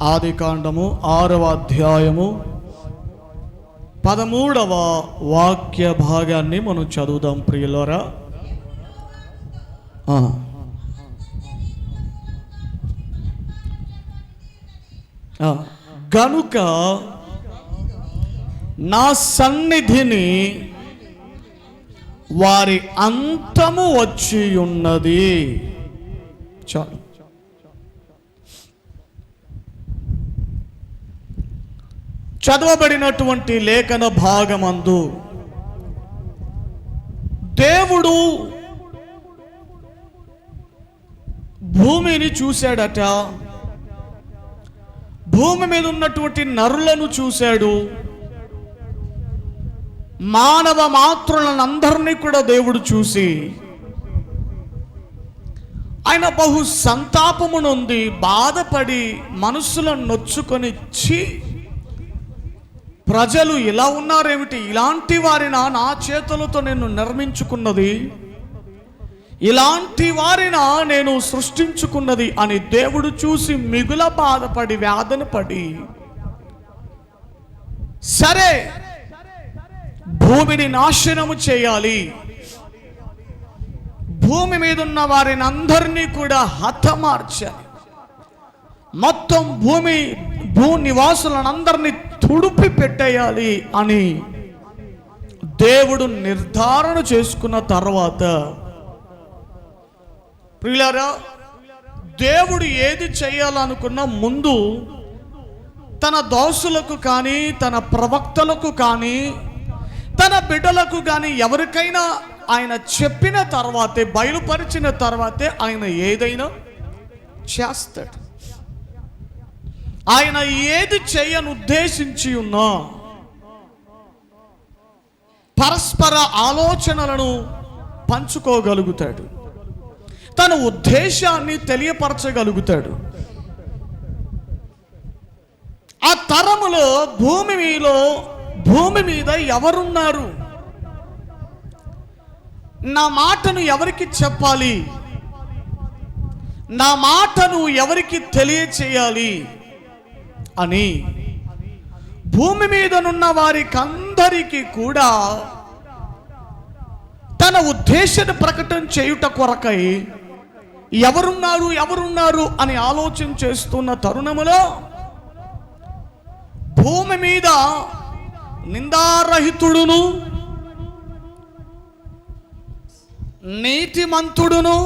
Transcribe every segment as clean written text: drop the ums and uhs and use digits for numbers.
ఆదికాండము 6వ అధ్యాయము 13వ వాక్య భాగాన్ని మనం చదువుదాం ప్రియులారా. గనుక నా సన్నిధిని వారి అంతము వచ్చి ఉన్నది. చాలు. చదవబడినటువంటి లేఖన భాగమందు దేవుడు భూమిని చూశాడట, భూమి మీద ఉన్నటువంటి నరులను చూశాడు, మానవ మాతృలందరినీ కూడా దేవుడు చూసి ఆయన బహు సంతాపము నొంది బాధపడి మనస్సులను నొచ్చుకొని ప్రజలు ఇలా ఉన్నారేమిటి, ఇలాంటి వారినా నా చేతులతో నేను నిర్మించుకున్నది, ఇలాంటి వారినా నేను సృష్టించుకున్నది అని దేవుడు చూసి మిగుల బాధపడి వేదన పడి, సరే భూమిని నాశనము చేయాలి, భూమి మీద ఉన్న వారిని అందరినీ కూడా హతమార్చాలి, మొత్తం భూ నివాసులందరినీ తుడిపి పెట్టేయాలి అని దేవుడు నిర్ధారణ చేసుకున్న తర్వాత, ప్రియులారా, దేవుడు ఏది చేయాలనుకున్న ముందు తన దాసులకు కానీ తన ప్రవక్తలకు కానీ తన బిడ్డలకు కానీ ఎవరికైనా ఆయన చెప్పిన తర్వాతే, బయలుపరిచిన తర్వాతే ఆయన ఏదైనా చేస్తాడు. ఆయన ఏది చేయను ఉద్దేశించి ఉన్నా పరస్పర ఆలోచనలను పంచుకోగలుగుతాడు, తన ఉద్దేశాన్ని తెలియపరచగలుగుతాడు. ఆ తరములో భూమి మీద ఎవరున్నారు, నా మాటను ఎవరికి చెప్పాలి, నా మాటను ఎవరికి తెలియచేయాలి అని భూమి మీదనున్న వారికి అందరికీ కూడా తన ఉద్దేశాన్ని ప్రకటన చేయుట కొరకై ఎవరున్నారు అని ఆలోచన చేస్తున్న తరుణములో భూమి మీద నిందారహితుడును నీతిమంతుడును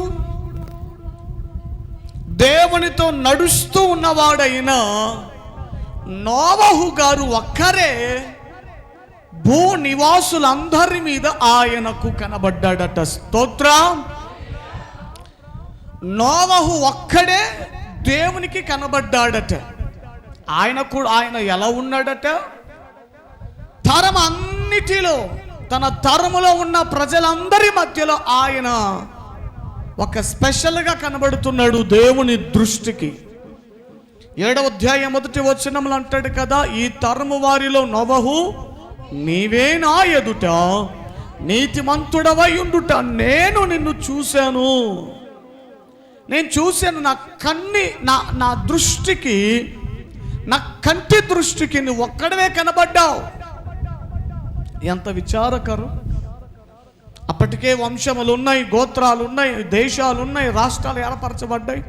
దేవునితో నడుస్తూ ఉన్నవాడైన నోవహు గారు ఒక్కరే భూ నివాసులందరి మీద ఆయనకు కనబడ్డాడట. స్తోత్రం. నోవహు ఒక్కడే దేవునికి కనబడ్డాడట. ఆయన ఎలా ఉన్నాడట, తరం అన్నిటిలో తన తరములో ఉన్న ప్రజలందరి మధ్యలో ఆయన ఒక స్పెషల్గా కనబడుతున్నాడు దేవుని దృష్టికి. 7వ అధ్యాయం 1వ వచనంలో అంటాడు కదా, ఈ తరము వారిలో నోవహు నీవే నా ఎదుట నీతిమంతుడవై ఉండుట నేను నిన్ను చూశాను, నా దృష్టికి, నా కంటి దృష్టికి నువ్వు ఒక్కడవే కనబడ్డావు. ఎంత విచారకరం. అప్పటికే వంశములు ఉన్నాయి, గోత్రాలు ఉన్నాయి, దేశాలు ఉన్నాయి, రాష్ట్రాలు ఏర్పరచబడ్డాయి,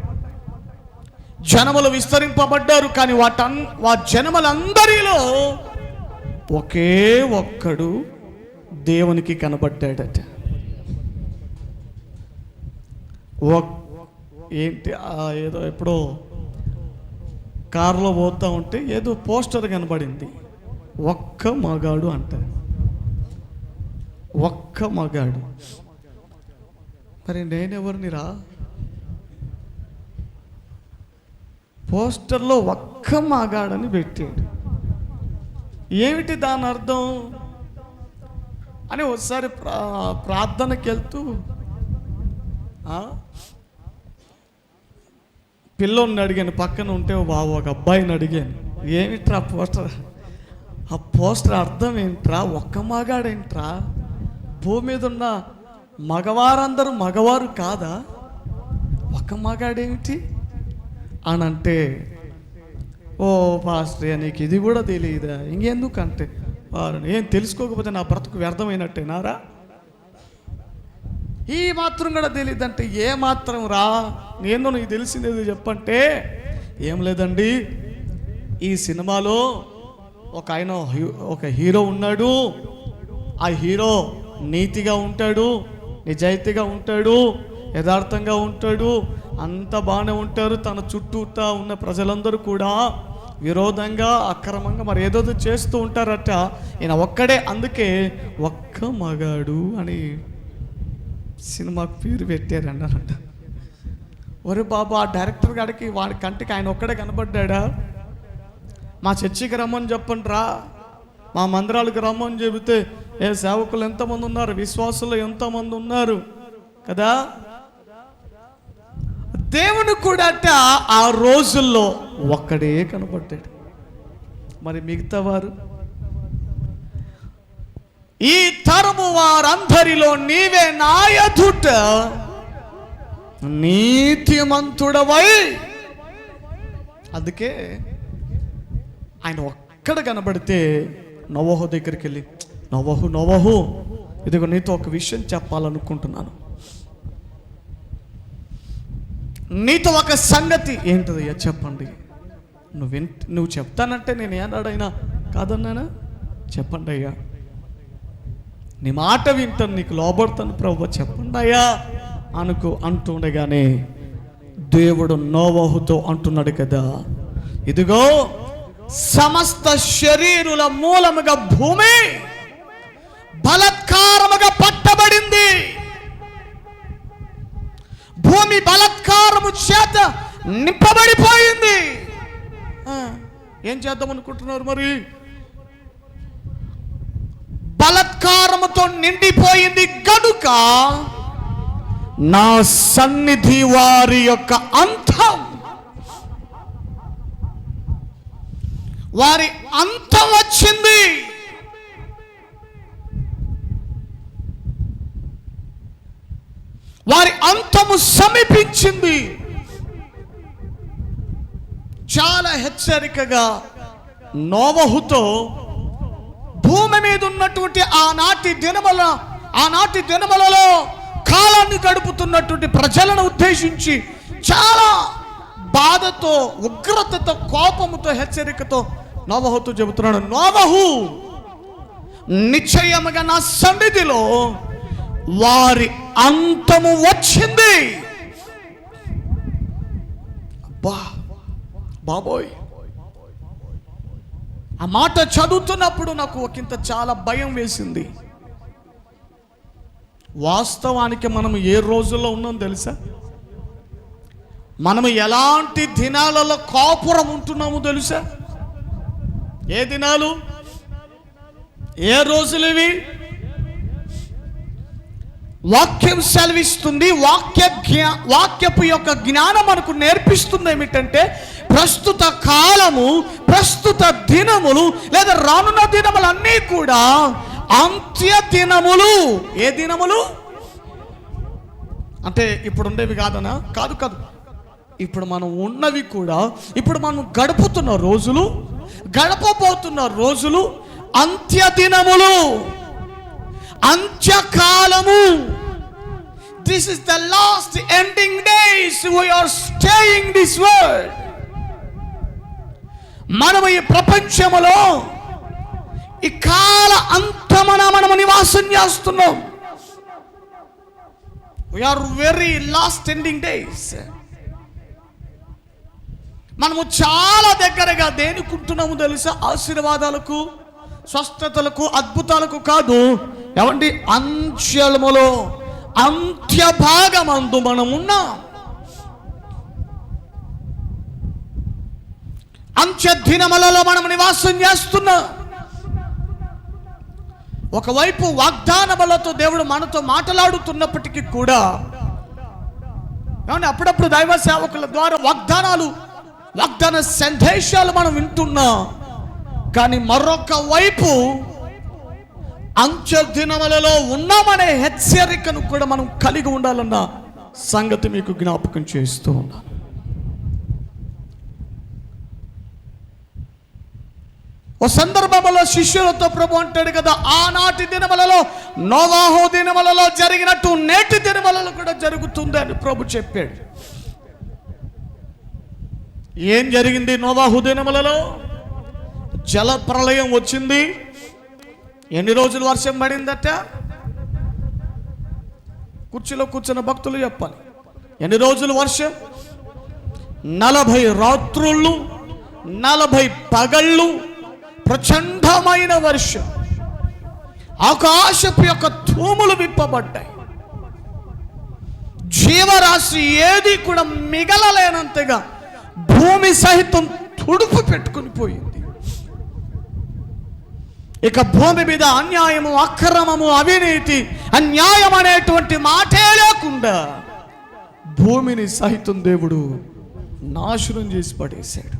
జనములు విస్తరింపబడ్డారు. కానీ జనములందరిలో ఒకే ఒక్కడు దేవునికి కనబడ్డాడట. ఏంటి, ఏదో ఎప్పుడో కారులో పోతూ ఉంటే ఏదో పోస్టర్ కనబడింది, ఒక్క మగాడు అంట. ఒక్క మగాడు. మరి నేనెవరిని రా? పోస్టర్లో ఒక్క మగాడని పెట్టాడు. ఏమిటి దాని అర్థం అని ఒకసారి ప్రార్థనకి వెళ్తూ పిల్లోని అడిగాను, పక్కన ఉంటే బాబు ఒక అబ్బాయిని అడిగాను, ఏమిట్రా పోస్టర్, ఆ పోస్టర్ అర్థం ఏంట్రా, ఒక్క మగాడేంట్రా, భూమి మీద ఉన్న మగవారందరూ మగవారు కాదా, ఒక మగాడేమిటి అని అంటే ఓ పాస్టర్ నీకు ఇది కూడా తెలియదా? ఇంకెందుకంటే వారు ఏం తెలుసుకోకపోతే నా బ్రతుకు వ్యర్థమైనట్టేనారా? ఈ మాత్రం కూడా తెలియదంటే ఏ మాత్రం రా? నేను నీకు తెలిసిందేది చెప్పంటే ఏం లేదండి, ఈ సినిమాలో ఒక హీరో ఉన్నాడు. ఆ హీరో నీతిగా ఉంటాడు, నిజాయితీగా ఉంటాడు, యథార్థంగా ఉంటాడు, అంత బాగానే ఉంటారు. తన చుట్టూతా ఉన్న ప్రజలందరూ కూడా విరోధంగా అక్రమంగా మరి ఏదో చేస్తూ ఉంటారట. ఈయన ఒక్కడే, అందుకే ఒక్క మగాడు అని సినిమాకు పేరు పెట్టారండి అన్నట్ట. ఒరే బాబు, ఆ డైరెక్టర్ గారికి వాడి కంటికి ఆయన ఒక్కడే కనబడ్డా? మా చర్చికి రమ్మని చెప్పండి రా, మా మందిరాలకు రమ్మని చెబితే సేవకులు ఎంతమంది ఉన్నారు, విశ్వాసులు ఎంతమంది ఉన్నారు కదా. దేవుని కూడా ఆ రోజుల్లో ఒక్కడే కనబడ్డాడు. మరి మిగతా వారు, ఈ తరము వారందరిలో నీవే నా ఎదుట నీతిమంతుడవై. అందుకే ఆయన ఒక్కడ కనబడితే నోవహు దగ్గరికి వెళ్ళి, నోవహు ఇదిగో నీతో ఒక విషయం చెప్పాలనుకుంటున్నాను, నీతో ఒక సంగతి. ఏంటదయ్యా చెప్పండి. నువ్వు చెప్తానంటే నేను ఏనాడైనా కాదన్నానా? చెప్పండి అయ్యా, నీ మాట వింటాను, నీకు లోబడతాను ప్రభువా, చెప్పండి అయ్యా అంటుండగానే దేవుడు నోవహుతో అంటున్నాడు కదా, ఇదిగో సమస్త శరీరుల మూలముగా భూమి బలత్కారముగా పట్టబడింది. భూమి బలత్కారము చేత నింపబడిపోయింది. ఏం చేద్దాం అనుకుంటున్నారు మరి? బలత్కారముతో నిండిపోయింది గనుక నా సన్నిధి వారి యొక్క అంతం, వారి అంతం వచ్చింది. వారి అంతము సమీపించింది. చాలా హెచ్చరికగా నోవహుతో భూమి మీద ఉన్నటువంటి ఆనాటి దినములలో కాలాన్ని గడుపుతున్నటువంటి ప్రజలను ఉద్దేశించి చాలా బాధతో, ఉగ్రతతో, కోపముతో, హెచ్చరికతో నోవహుతో చెబుతున్నాడు, నోవహు నిశ్చయముగా నా సన్నిధిలో వారి అంతము వచ్చింది. బాబోయ్, ఆ మాట చదువుతున్నప్పుడు నాకు ఒకంత చాలా భయం వేసింది. వాస్తవానికి మనం ఏ రోజుల్లో ఉన్నాం తెలుసా? మనము ఎలాంటి దినాలలో కాపురం ఉంటున్నామో తెలుసా? ఏ దినాలు, ఏ రోజులు ఇవి? వాక్యం సెలవిస్తుంది, వాక్యపు యొక్క జ్ఞానం మనకు నేర్పిస్తుంది ఏమిటంటే, ప్రస్తుత కాలము, ప్రస్తుత దినములు లేదా రానున్న దినములన్నీ కూడా అంత్య దినములు. ఏ దినములు అంటే ఇప్పుడు ఉండేవి కాదనా? కాదు. ఇప్పుడు మనం ఉన్నవి కూడా, ఇప్పుడు మనం గడుపుతున్న రోజులు, గడపబోతున్న రోజులు అంత్య దినములు, అంత్యకాలము. This is the last ending days. We are staying this world. మనము ఈ ప్రపంచములో ఈ కాల అంతమున మనము నివాసం చేస్తున్నాం. We are very last ending days. మనము చాలా దగ్గరగా దేనికుంటున్నాము తెలుసా? ఆశీర్వాదాలకు, స్వస్థతలకు, అద్భుతాలకు కాదు. ఏమండి, అంత్యములో, అంత్య భాగమందు మనం ఉన్నాం. అంత్య దినములలో మనం నివాసం చేస్తున్నాం. ఒకవైపు వాగ్దానములతో దేవుడు మనతో మాట్లాడుతున్నప్పటికీ కూడా, ఏమంటే అప్పుడప్పుడు దైవ సేవకుల ద్వారా వాగ్దాన సందేశాలు మనం వింటున్నాం. కానీ మరొక వైపు అంత్య దినములలో ఉన్నామనే హెచ్చరికను కూడా మనం కలిగి ఉండాలన్న సంగతి మీకు జ్ఞాపకం చేస్తూ ఉన్నాను. ఓ సందర్భంలో శిష్యులతో ప్రభు అంటాడు కదా, ఆనాటి దినములలో నోవాహు దినములలో జరిగినట్టు నేటి దినములలో కూడా జరుగుతుంది అని ప్రభు చెప్పాడు. ఏం జరిగింది నోవాహు దినములలో? జల ప్రళయం వచ్చింది. ఎన్ని రోజులు వర్షం పడిందట? కుర్చీలో కూర్చున్న భక్తులు చెప్పాలి. ఎన్ని రోజులు వర్షం? 40 రాత్రుళ్ళు 40 పగళ్ళు ప్రచండమైన వర్షం. ఆకాశపు యొక్క తూములు విప్పబడ్డాయి. జీవరాశి ఏది కూడా మిగలలేనంతగా భూమి సహితం తుడుపు పెట్టుకుని పోయింది. ఇక భూమి మీద అన్యాయము, అక్రమము, అవినీతి, అన్యాయం అనేటువంటి మాటే లేకుండా భూమిని సహితం దేవుడు నాశనం చేసి పడేశాడు.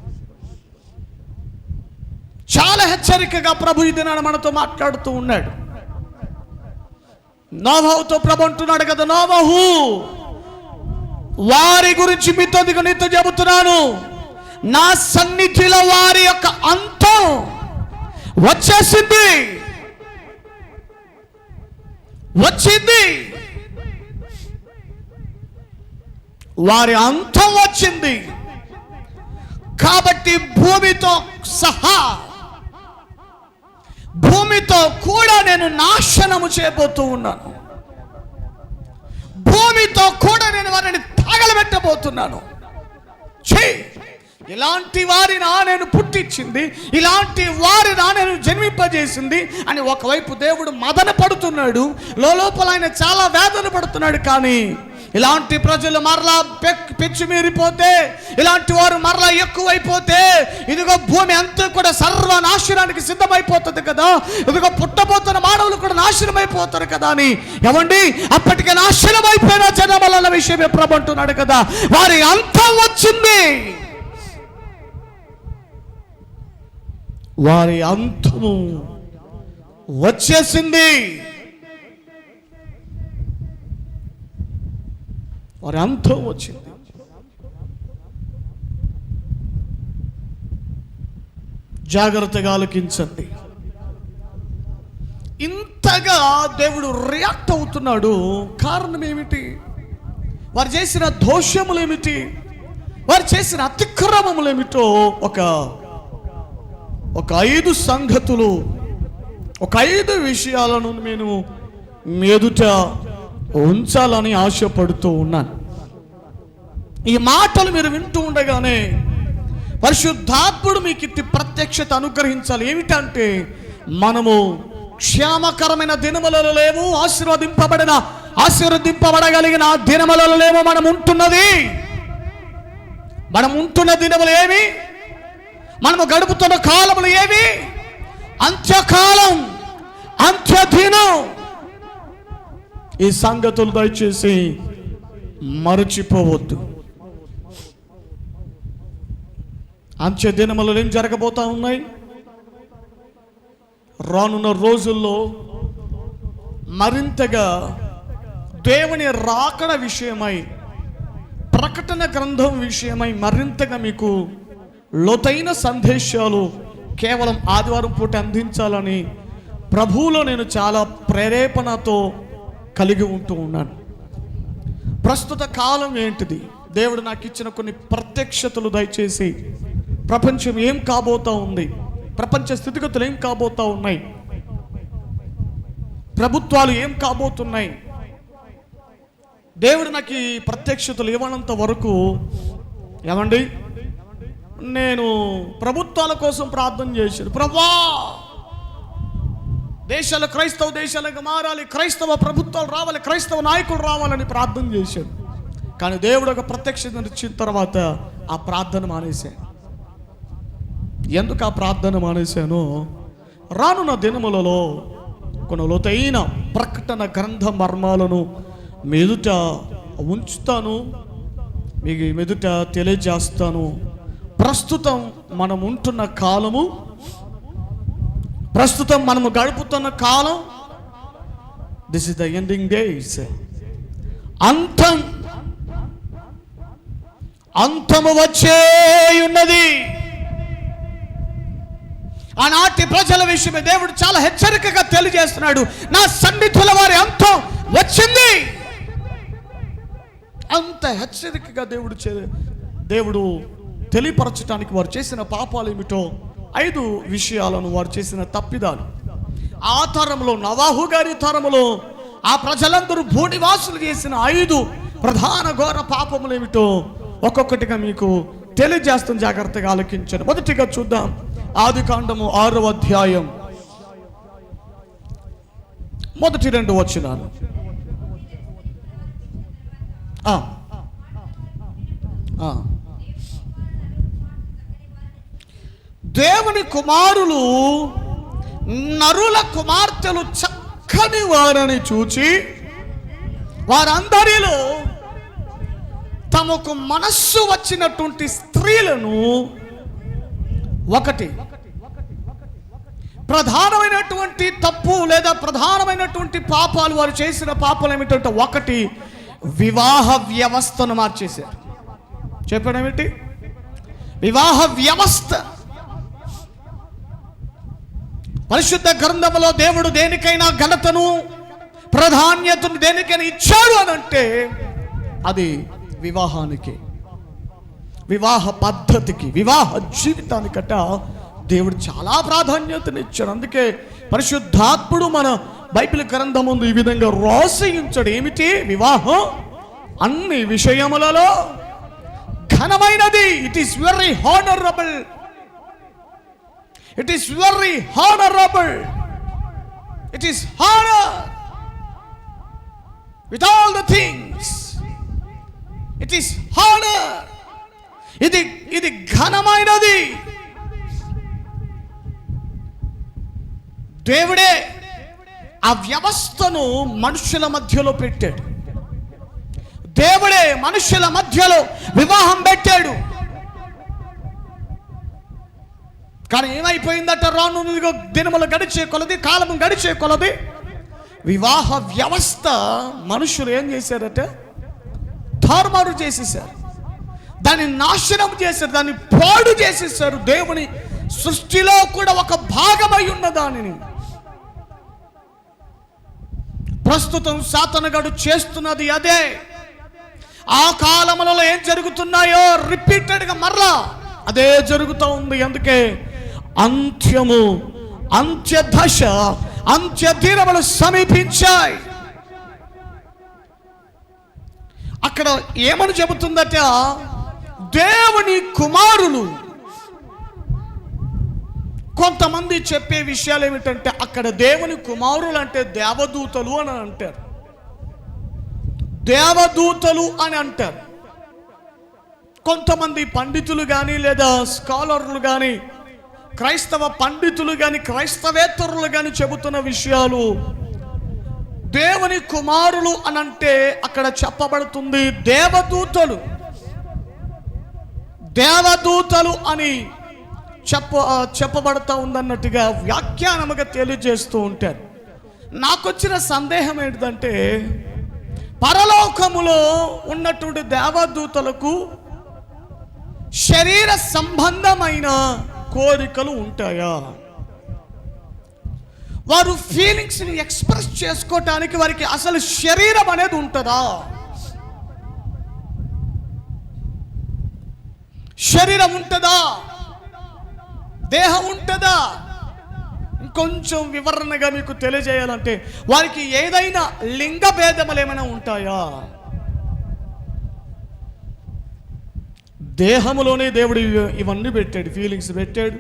చాలా హెచ్చరికగా ప్రభు ఈ దినాన మనతో మాట్లాడుతూ ఉన్నాడు. నోవాహుతో ప్రభు అంటున్నాడు కదా, నోవాహు వారి గురించి నీతో చెబుతున్నాను, నా సన్నిధిలో వారి యొక్క అంతం వచ్చింది. వారి అంతం వచ్చింది. కాబట్టి భూమితో సహా, భూమితో కూడా నేను నాశనము చేయబోతూ ఉన్నాను. భూమితో కూడా నేను వారిని తగలబెట్టబోతున్నాను. ఇలాంటి వారినా నేను పుట్టించింది, ఇలాంటి వారినా నేను జన్మింపజేసింది అని ఒకవైపు దేవుడు మదన పడుతున్నాడు, లోపల ఆయన చాలా వేదన పడుతున్నాడు. కానీ ఇలాంటి ప్రజలు మరలా పెచ్చుమీరిపోతే, ఇలాంటి వారు మరలా ఎక్కువైపోతే, ఇదిగో భూమి అంతా కూడా సర్వనాశనానికి సిద్ధమైపోతుంది కదా, ఇదిగో పుట్టబోతున్న మానవులు కూడా నాశనం అయిపోతారు కదా అని ఏమండి అప్పటికే నాశనం అయిపోయిన జనముల విషయమే ప్రభు అంటున్నాడు కదా, వారి అంతం వచ్చింది. వారి అంతము వచ్చేసింది. వారి అంతం వచ్చింది. జాగ్రత్తగా ఆలకించండి. ఇంతగా దేవుడు రియాక్ట్ అవుతున్నాడు. కారణం ఏమిటి? వారు చేసిన దోషములు ఏమిటి? వారు చేసిన అతిక్రమములు ఏమిటో ఒక 5 సంగతులు, ఒక 5 విషయాలను నేను ఎదుట ఉంచాలని ఆశపడుతూ ఉన్నాను. ఈ మాటలు మీరు వింటూ ఉండగానే పరిశుద్ధాత్ముడు మీకు ఇట్టి ప్రత్యక్షత అనుగ్రహించాలి. ఏమిటంటే, మనము క్షేమకరమైన దినములలో లేము, ఆశీర్వదింపబడగలిగిన దినములలో లేము. మనం ఉంటున్న దినములు ఏమి? మనము గడుపుతున్న కాలములు ఏవి? అంత్యకాలం, అంత్యదినం. ఈ సంగతులు దయచేసి మరచిపోవద్దు. అంత్యదినములు ఏం జరగబోతా ఉన్నాయి? రానున్న రోజుల్లో మరింతగా దేవుని రాకడ విషయమై, ప్రకటన గ్రంథం విషయమై మరింతగా మీకు లోతైన సందేశాలు కేవలం ఆదివారం పూట అందించాలని ప్రభువులో నేను చాలా ప్రేరేపణతో కలిగి ఉంటూ ఉన్నాను. ప్రస్తుత కాలం ఏంటిది? దేవుడు నాకు ఇచ్చిన కొన్ని ప్రత్యక్షతలు దయచేసి ప్రపంచం ఏం కాబోతా ఉంది, ప్రపంచ స్థితిగతులు ఏం కాబోతా ఉన్నాయి, ప్రభుత్వాలు ఏం కాబోతున్నాయి, దేవుడు నాకు ఈ ప్రత్యక్షతలు ఇవ్వనంత వరకు ఏమండి నేను ప్రభుత్వాల కోసం ప్రార్థన చేశాను. ప్రభువా, దేశాలు క్రైస్తవ దేశాలకు మారాలి, క్రైస్తవ ప్రభుత్వాలు రావాలి, క్రైస్తవ నాయకులు రావాలని ప్రార్థన చేశాను. కానీ దేవుడు ఒక ప్రత్యక్షత ఇచ్చిన తర్వాత ఆ ప్రార్థన మానేశాను. ఎందుకు ఆ ప్రార్థన మానేశాను? రానున్న దినములలో కొన్ని లోతైన ప్రకటన గ్రంథ మర్మాలను మెదుట ఉంచుతాను, మీకు మెదుట తెలియజేస్తాను. ప్రస్తుతం మనం ఉంటున్న కాలము, ప్రస్తుతం మనము గడుపుతున్న కాలం, this is the ending days. అంతము వచ్చే ఉన్నది. ఆనాటి ప్రజల విషయమే దేవుడు చాలా హెచ్చరికగా తెలియజేస్తున్నాడు. నా సన్నిధుల వారి అంతం వచ్చింది. అంత హెచ్చరికగా దేవుడు తెలియపరచడానికి వారు చేసిన పాపాలు ఏమిటో 5 విషయాలను, వారు చేసిన తప్పిదాలు. ఆ తరంలో, నోవాహు గారి తరములో ఆ ప్రజలందరూ భూనివాసులు చేసిన 5 ప్రధాన ఘోర పాపములు ఏమిటో ఒక్కొక్కటిగా మీకు తెలియజేస్తాం. జాగ్రత్తగా ఆలకించండి. మొదటిగా చూద్దాం, ఆదికాండము 6వ అధ్యాయం మొదటి 2 వచనాలు. దేవుని కుమారులు నరుల కుమార్తెలు చక్కని వారని చూచి వారందరిలో తమకు మనస్సు వచ్చినటువంటి స్త్రీలను, ఒకటి ప్రధానమైనటువంటి తప్పు లేదా ప్రధానమైనటువంటి పాపాలు వారు చేసిన పాపాలు ఏమిటంటే, ఒకటి వివాహ వ్యవస్థను మార్చేశారు. చెప్పడం ఏమిటి? వివాహ వ్యవస్థ. పరిశుద్ధ గ్రంథంలో దేవుడు దేనికైనా ఘనతను, ప్రాధాన్యతను దేనికైనా ఇచ్చాడు అని అంటే అది వివాహానికి, వివాహ పద్ధతికి, వివాహ జీవితానికట దేవుడు చాలా ప్రాధాన్యతను ఇచ్చాడు. అందుకే పరిశుద్ధాత్ముడు మన బైబిల్ గ్రంథం ముందు ఈ విధంగా రోసయించాడు. ఏమిటి? వివాహం అన్ని విషయములలో ఘనమైనది. It is very honourable. It is very honorable. It is honor with all the things. It is honor. ఇది ఘనమైనది. దేవుడే ఆ వ్యవస్థను మనుషుల మధ్యలో పెట్టాడు. దేవుడే మనుషుల మధ్యలో వివాహం పెట్టాడు. కానీ ఏమైపోయిందట? రాను దినములు గడిచే కొలది, కాలము గడిచే కొలది వివాహ వ్యవస్థ మనుషులు ఏం చేశారట? తారుమారు చేసేసారు. దాన్ని నాశనం చేశారు, దాన్ని పాడు చేసేసారు. దేవుని సృష్టిలో కూడా ఒక భాగమై ఉన్న దానిని ప్రస్తుతం సాతానుగాడు చేస్తున్నది అదే. ఆ కాలములలో ఏం జరుగుతున్నాయో రిపీటెడ్గా మరలా అదే జరుగుతూ ఉంది. అందుకే అంత్యము, అంత్యదశ, అంత్యదినములు సమీపించాయి. అక్కడ ఏమని చెబుతుందట? దేవుని కుమారులు. కొంతమంది చెప్పే విషయాలు ఏమిటంటే, అక్కడ దేవుని కుమారులు అంటే దేవదూతలు అని అంటారు. దేవదూతలు అని అంటారు. కొంతమంది పండితులు కానీ లేదా స్కాలర్లు కానీ, క్రైస్తవ పండితులు కానీ, క్రైస్తవేతరులు కానీ చెబుతున్న విషయాలు, దేవుని కుమారులు అనంటే అక్కడ చెప్పబడుతుంది దేవదూతలు. దేవదూతలు అని చెప్పబడుతూ ఉందన్నట్టుగా వ్యాఖ్యానముగా తెలియజేస్తూ ఉంటారు. నాకొచ్చిన సందేహం ఏంటంటే, పరలోకములో ఉన్నటువంటి దేవదూతలకు శరీర సంబంధమైన కోరికలు ఉంటాయా? వారు ఫీలింగ్స్ని ఎక్స్ప్రెస్ చేసుకోవటానికి వారికి అసలు శరీరం అనేది ఉంటుందా? శరీరం ఉంటుందా? దేహం ఉంటుందా? ఇంకొంచెం వివరణగా మీకు తెలియజేయాలంటే, వారికి ఏదైనా లింగ భేదములు ఏమైనా ఉంటాయా? దేహములోనే దేవుడు ఇవన్నీ పెట్టాడు. ఫీలింగ్స్ పెట్టాడు,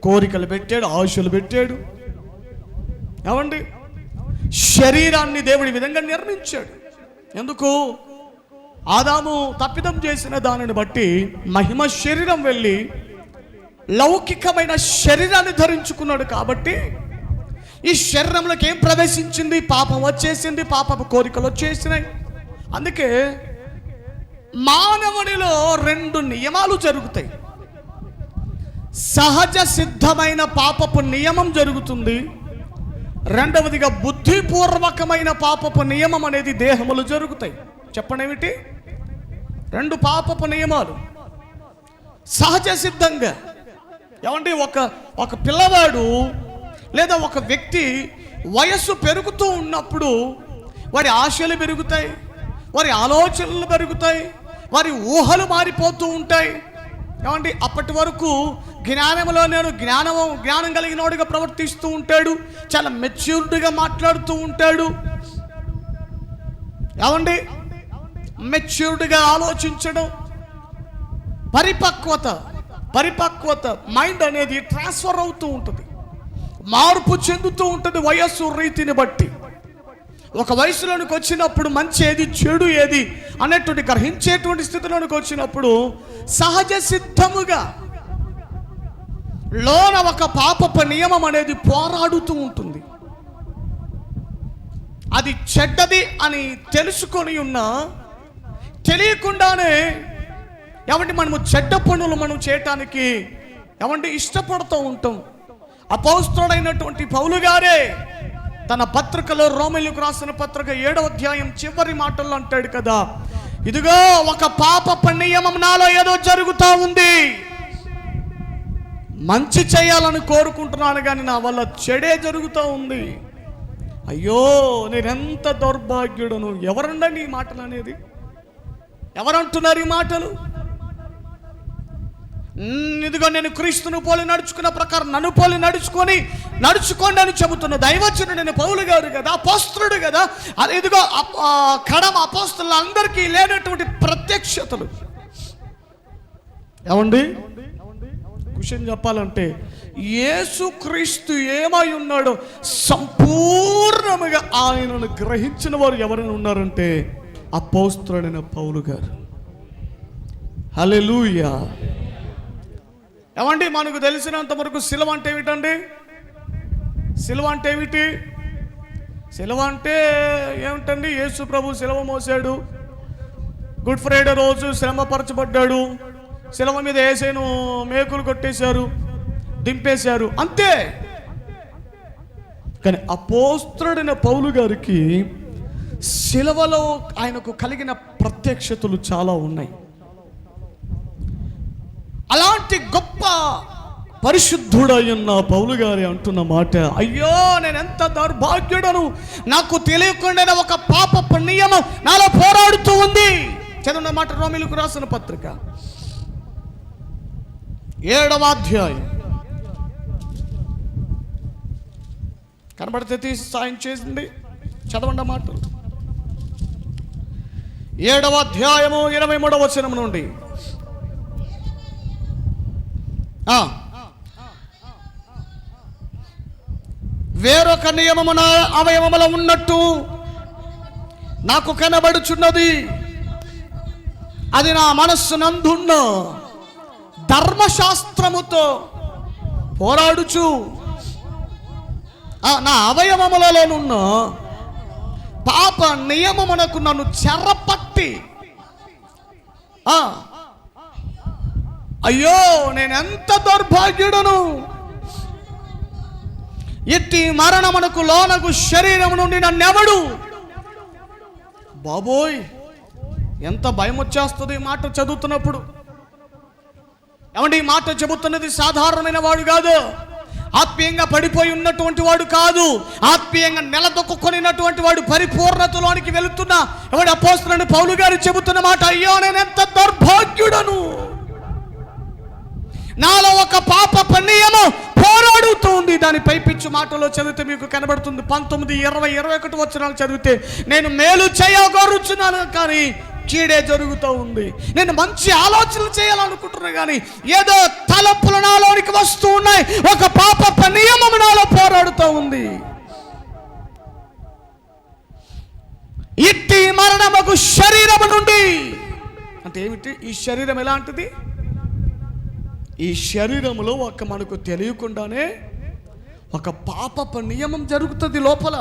కోరికలు పెట్టాడు, ఆశలు పెట్టాడు. ఏమండి? శరీరాన్ని దేవుడి విధంగా నిర్మించాడు. ఎందుకు? ఆదాము తప్పిదం చేసిన దానిని బట్టి మహిమ శరీరం వెళ్ళి లౌకికమైన శరీరాన్ని ధరించుకున్నాడు. కాబట్టి ఈ శరీరంలోకి ఏం ప్రవేశించింది? పాపం వచ్చేసింది, పాపపు కోరికలు వచ్చేసినాయి. అందుకే మానవునిలో 2 నియమాలు జరుగుతాయి. సహజ సిద్ధమైన పాపపు నియమం జరుగుతుంది. రెండవదిగా బుద్ధిపూర్వకమైన పాపపు నియమం అనేది దేహములు జరుగుతాయి. చెప్పండి ఏమిటి? 2 పాపపు నియమాలు. సహజ సిద్ధంగా ఏమంటే ఒక పిల్లవాడు లేదా ఒక వ్యక్తి వయస్సు పెరుగుతూ ఉన్నప్పుడు వారి ఆశలు పెరుగుతాయి, వారి ఆలోచనలు పెరుగుతాయి, వారి ఊహలు మారిపోతూ ఉంటాయి. ఏమంటే అప్పటి వరకు జ్ఞానంలో నేను జ్ఞానం కలిగినోడుగా ప్రవర్తిస్తూ ఉంటాడు, చాలా మెచ్యూర్డ్గా మాట్లాడుతూ ఉంటాడు. ఏమండి మెచ్యూర్డ్గా ఆలోచించడం, పరిపక్వత మైండ్ అనేది ట్రాన్స్ఫర్ అవుతూ ఉంటుంది, మార్పు చెందుతూ ఉంటుంది వయస్సు రీతిని బట్టి. ఒక వయసులోనికి వచ్చినప్పుడు మంచి ఏది చెడు ఏది అనేటువంటి గ్రహించేటువంటి స్థితిలోనికి వచ్చినప్పుడు సహజ సిద్ధముగా లోన ఒక పాపపు నియమం అనేది పోరాడుతూ ఉంటుంది. అది చెడ్డది అని తెలుసుకొని ఉన్నా తెలియకుండానే ఏమంటే మనము చెడ్డ పనులు మనం చేయటానికి ఏమంటే ఇష్టపడుతూ ఉంటాం. అపోస్తలుడైనటువంటి పౌలు గారే తన పత్రికలో రోమీయులకు రాసిన పత్రిక 7వ అధ్యాయం చివరి మాటల్లో అంటాడు కదా, ఇదిగో ఒక పాపపు నియమం నాలో ఏదో జరుగుతూ ఉంది, మంచి చేయాలని కోరుకుంటున్నాను కానీ నా వల్ల చెడే జరుగుతూ ఉంది. అయ్యో నేనెంత దౌర్భాగ్యుడను. ఎవరండి ఈ మాటలు అనేది? ఎవరంటున్నారు ఈ మాటలు? ఇదిగో నేను క్రీస్తును పోలి నడుచుకున్న ప్రకారం నన్ను పోలి నడుచుకోండి అని చెబుతున్న దైవజనుడు నేను పౌలు గారు కదా, అపోస్తలుడు కదా. అది ఇదిగో కడమ అపోస్తలు అందరికీ లేనటువంటి ప్రత్యక్షతలు. ఏమండి క్వశ్చన్ చెప్పాలంటే యేసుక్రీస్తు ఏమై ఉన్నాడో సంపూర్ణముగా ఆయనను గ్రహించిన వారు ఎవరైనా ఉన్నారంటే అపోస్తలుడైన పౌలు గారు. హల్లెలూయా. ఏమండి మనకు తెలిసినంత వరకు సిలువ అంటే ఏమిటండి? సిలువ అంటే ఏమిటి? సిలువ అంటే ఏమిటండి? యేసు ప్రభు సిలువ మోసాడు, గుడ్ ఫ్రైడే రోజు శ్రమపరచబడ్డాడు, సిలువ మీద యేసును మేకులు కొట్టేశారు, దింపేశారు, అంతే. కానీ అపోస్తలుడైన పౌలు గారికి సిలువలో ఆయనకు కలిగిన ప్రత్యక్షతలు చాలా ఉన్నాయి. అలాంటి గొప్ప పరిశుద్ధుడయ్యున్న పౌలు గారి అంటున్న మాట, అయ్యో నేను ఎంత దౌర్భాగ్యుడను, నాకు తెలియకుండా ఒక పాపపు నియమం నాలో పోరాడుతూ ఉంది. చదవన్న మాట రోమీయులకు రాసిన పత్రిక 7వ అధ్యాయం. కనబడితే తీసి సాయం చేసింది, చదవండి మాటలు. 7వ అధ్యాయము 23వ వచనం నుండి. వేరొక నియమము నా అవయవములో ఉన్నట్టు నాకు కనబడుచున్నది, అది నా మనస్సు నందున్న ధర్మశాస్త్రముతో పోరాడుచు నా అవయవములలోనున్న పాప నియమమునకు నన్ను చెరపట్టి అయ్యో నేనెంత దౌర్భాగ్యుడను, ఇట్టి మరణమునకు లోనకు శరీరం నుండి నన్నెవడు. బాబోయ్ ఎంత భయం వచ్చేస్తుంది ఈ మాట చదువుతున్నప్పుడు. ఏమంటే ఈ మాట చెబుతున్నది సాధారణమైన వాడు కాదు, ఆత్మీయంగా పడిపోయి ఉన్నటువంటి వాడు కాదు, ఆత్మీయంగా నెలదొక్కుకొనినటువంటి వాడు, పరిపూర్ణతలోనికి వెళుతున్న ఎవడు అపోస్తలుడైన పౌలు గారు చెబుతున్న మాట, అయ్యో నేను ఎంత దౌర్భాగ్యుడను, నాలో ఒక పాపపు నియమం పోరాడుతూ ఉంది. దాని పైపిచ్చు మాటలో చదివితే మీకు కనబడుతుంది. 19, 20, 21 వచనాలు చదివితే, నేను మేలు చేయగోరుచున్నాను కానీ కీడే జరుగుతూ ఉంది, నేను మంచి ఆలోచనలు చేయాలనుకుంటున్నా కానీ ఏదో తలపులు నాలోనికి వస్తూ ఉన్నాయి, ఒక పాపపు నియమం నాలో పోరాడుతూ ఉంది. ఇట్టి మరణముకు శరీరము నుండి అంటే ఏమిటి? ఈ శరీరం ఎలాంటిది? ఈ శరీరంలో మనకు తెలియకుండానే ఒక పాపపు నియమం జరుగుతుంది లోపల.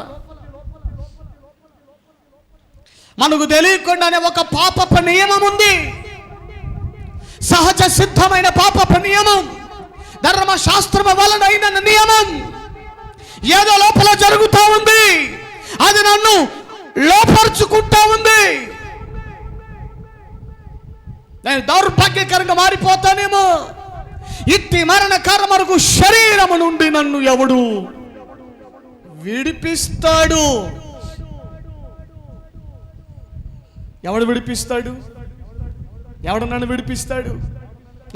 మనకు తెలియకుండానే ఒక పాపపు నియమం ఉంది, సహజ సిద్ధమైన పాపపు నియమం, ధర్మశాస్త్రము వలన అయిన నియమం ఏదో లోపల జరుగుతూ ఉంది, అది నన్ను లోపరుచుకుంటా ఉంది. నేను దౌర్భాగ్యకరంగా మారిపోతానేమో, ఇట్టి మరణకరమరకు శరీరము నుండి నన్ను ఎవడు విడిపిస్తాడు? ఎవడు విడిపిస్తాడు? ఎవడు నన్ను విడిపిస్తాడు?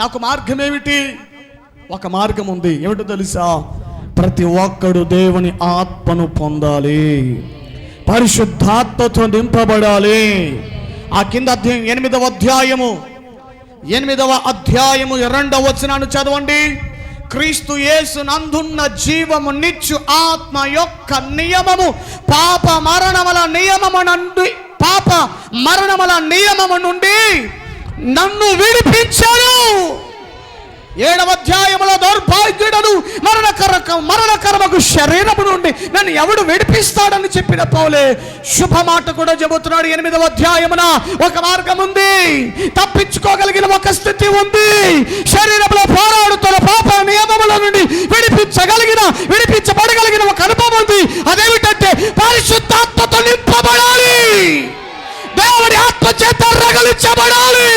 నాకు మార్గం ఏమిటి? ఒక మార్గం ఉంది. ఏమిటో తెలుసా? ప్రతి ఒక్కడు దేవుని ఆత్మను పొందాలి, పరిశుద్ధాత్మతో నింపబడాలి. ఆ కింద 8వ అధ్యాయము 2వ వచనాన్ని చదవండి. క్రీస్తు యేసు నందున్న జీవము నిచ్చు ఆత్మ యొక్క నియమము పాప మరణముల నియమము నుండి నన్ను విడిపించాడు. 7వ అధ్యాయములో దౌర్భాగ్యుడను మరణకరమకు శరీరము నుండి నన్ను ఎవడు విడిపిస్తాడని చెప్పిన పౌలే శుభమాట కూడా చెబుతున్నాడు. 8వ అధ్యాయమున ఒక మార్గం ఉంది, తప్పించుకోగలిగిన ఒక స్థితి ఉంది, శరీరంలో పోరాడుతున్న పాప నియమముల నుండి విడిపించబడగలిగిన ఒక అనుభవం ఉంది. అదేమిటంటే పరిశుద్ధాత్మతో నింపబడాలి, దేవుడి ఆత్మ చేత రగిలించబడాలి.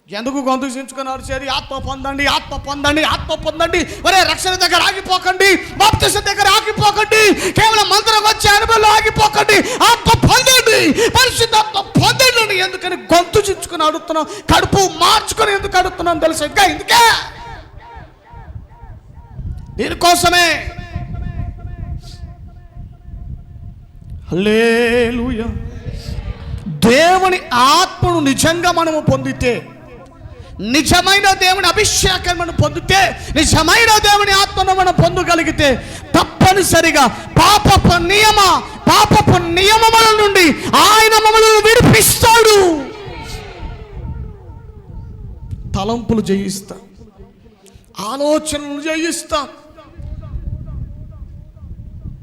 ఎందుకు గొంతు చించుకొని అరిచేది? ఆత్మ పొందండి, ఆత్మ పొందండి, ఆత్మ పొందండి. ఒరే, రక్షణ దగ్గర ఆగిపోకండి, బాప్తిసం దగ్గర ఆగిపోకండి, కేవలం మంత్రం వచ్చే అనుభవంలో ఆగిపోకండి. ఆత్మ పొందండి, పరిశుద్ధాత్మ పొందండి. ఎందుకని గొంతు చించుకొని అడుగుతున్నాం? కడుపు మార్చుకొని ఎందుకు అడుగుతున్నాం తెలుసా? ఇంకా ఎందుకే? దీనికోసమే. హల్లెలూయా. దేవుని ఆత్మను నిజంగా మనము పొందితే, నిజమైన దేవుని అభిషేకం మనం పొందితే, నిజమైన దేవుని ఆత్మను మనం పొందగలిగితే తప్పనిసరిగా పాపపు నియమముల నుండి ఆయన మమ్మల్ని విడిపిస్తాడు. తలంపులు జయిస్తాం, ఆలోచనలు జయిస్తాం,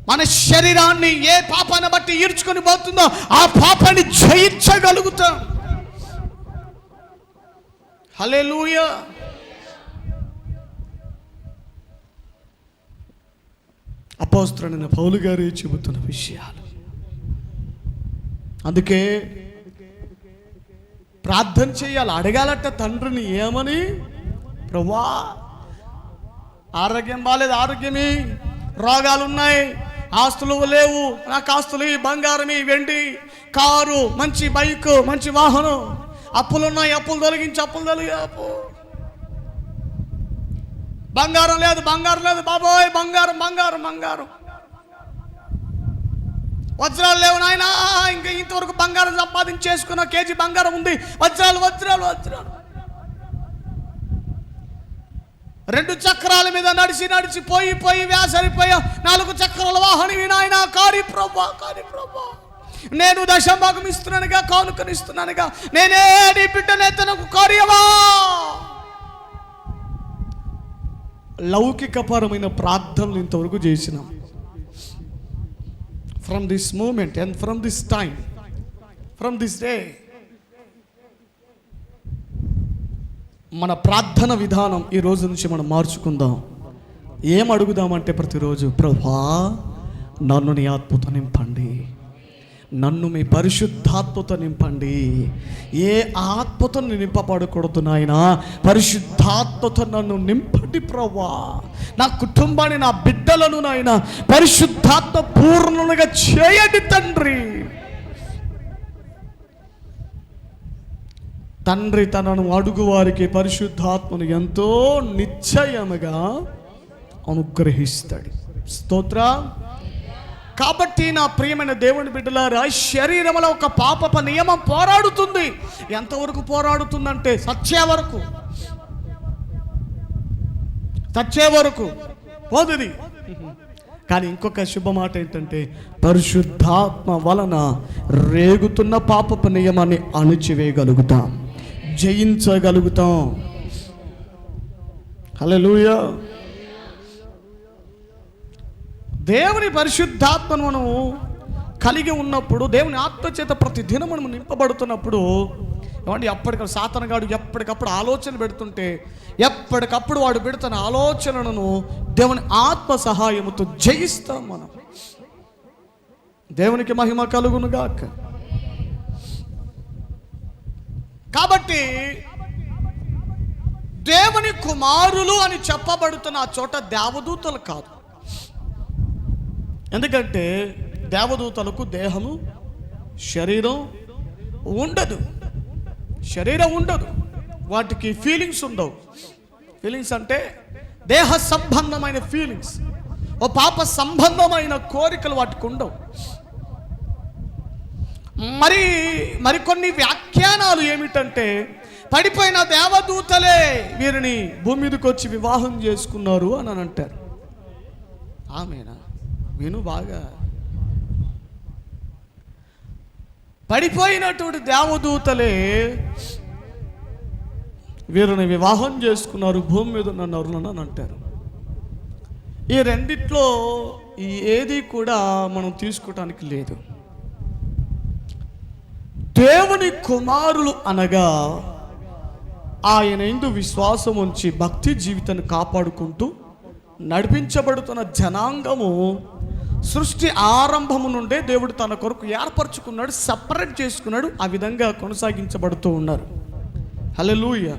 మన శరీరాన్ని ఏ పాపాన్ని బట్టి ఈడ్చుకొని పోతుందో ఆ పాపాన్ని జయించగలుగుతాం. హల్లెలూయా. అపోస్తలుడైన పౌలు గారు చెబుతున్న విషయాలు. అందుకే ప్రార్థన చేయాలి, అడగాలట తండ్రిని. ఏమని? ప్రభువా, ఆరోగ్యం బాలేదు, ఆరోగ్యమే, రోగాలు ఉన్నాయి, ఆస్తులు లేవు, నాకు ఆస్తులు, బంగారం, వెండి, కారు, మంచి బైక్, మంచి వాహనం, అప్పులు ఉన్నాయి, అప్పులు తొలగించి, అప్పులు తొలగి, బంగారం లేదు బాబోయ్, బంగారం, వజ్రాలు లేవు నాయనా, ఇంకా ఇంతవరకు బంగారం సంపాదించేసుకున్న కేజీ బంగారం ఉంది, వజ్రాలు. 2 చక్రాల మీద నడిచి పోయి వ్యాసరిపోయా 4 చక్రాల వాహనం నాయన. కారి ప్రభా, నేను దశభాగం ఇస్తున్నానుగా, కానుకనిస్తున్నానుగా, నేనే నీ బిడ్డనేతనకు కార్యమా. లౌకికపరమైన ప్రార్థనలు ఇంతవరకు చేసినాం. From this moment and from this time, from this day, మన ప్రార్థన విధానం ఈ రోజు నుంచి మనం మార్చుకుందాం. ఏం అడుగుదామంటే ప్రతిరోజు, ప్రభువా నన్ను నీ ఆత్మతో నింపండి, నన్ను మీ పరిశుద్ధాత్మతో నింపండి. ఏ ఆత్మతో నింపబడకూడదు నాయన, పరిశుద్ధాత్మతో నన్ను నింపండి ప్రభువా. నా కుటుంబాన్ని, నా బిడ్డలను నాయన పరిశుద్ధాత్మ పూర్ణులుగా చేయండి తండ్రి. తండ్రి తనను అడుగు వారికి పరిశుద్ధాత్మను ఎంతో నిశ్చయముగా అనుగ్రహిస్తాడు. స్తోత్ర. కాబట్టి నా ప్రియమైన దేవుని బిడ్డలారా, శరీరంలో ఒక పాపపు నియమం పోరాడుతుంది. ఎంతవరకు పోరాడుతుందంటే చచ్చే వరకు పోదుది. కానీ ఇంకొక శుభమాట ఏంటంటే, పరిశుద్ధాత్మ వలన రేగుతున్న పాపపు నియమాన్ని అణిచివేయగలుగుతాం, జయించగలుగుతాం. హల్లెలూయా. దేవుని పరిశుద్ధాత్మను మనం కలిగి ఉన్నప్పుడు, దేవుని ఆత్మ చేత ప్రతి దినం మనం నింపబడుతున్నప్పుడు, ఏమంటే ఎప్పటికప్పుడు సాతానుగాడు ఎప్పటికప్పుడు ఆలోచన పెడుతుంటే, ఎప్పటికప్పుడు వాడు పెడుతున్న ఆలోచనలను దేవుని ఆత్మ సహాయముతో జయిస్తాం మనం. దేవునికి మహిమ కలుగునుగాక. కాబట్టి దేవుని కుమారులు అని చెప్పబడుతున్న ఆ చోట దేవదూతలు కాదు. ఎందుకంటే దేవదూతలకు దేహము శరీరం ఉండదు. వాటికి ఫీలింగ్స్ ఉండవు. ఫీలింగ్స్ అంటే దేహ సంబంధమైన ఫీలింగ్స్, ఓ పాప సంబంధమైన కోరికలు వాటికి ఉండవు. మరికొన్ని వ్యాఖ్యానాలు ఏమిటంటే పడిపోయిన దేవదూతలే వీరిని భూమి మీదకి వచ్చి వివాహం చేసుకున్నారు అని అంటారు. ఆమేనా? విను బాగా. పడిపోయినటువంటి దేవదూతలే వీరిని వివాహం చేసుకున్నారు భూమి మీద ఉన్న నరులను అని అంటారు. ఈ రెండిట్లో ఏది కూడా మనం తీసుకోవటానికి లేదు. దేవుని కుమారులు అనగా ఆయన యందు విశ్వాసం ఉంచి భక్తి జీవితాన్ని కాపాడుకుంటూ నడిపించబడుతున్న జనాంగము సృష్టి ఆరంభము నుండే దేవుడు తన కొరకు ఏర్పరచుకున్నాడు, సపరేట్ చేసుకున్నాడు. ఆ విధంగా కొనసాగించబడుతూ ఉన్నారు. హల్లెలూయా.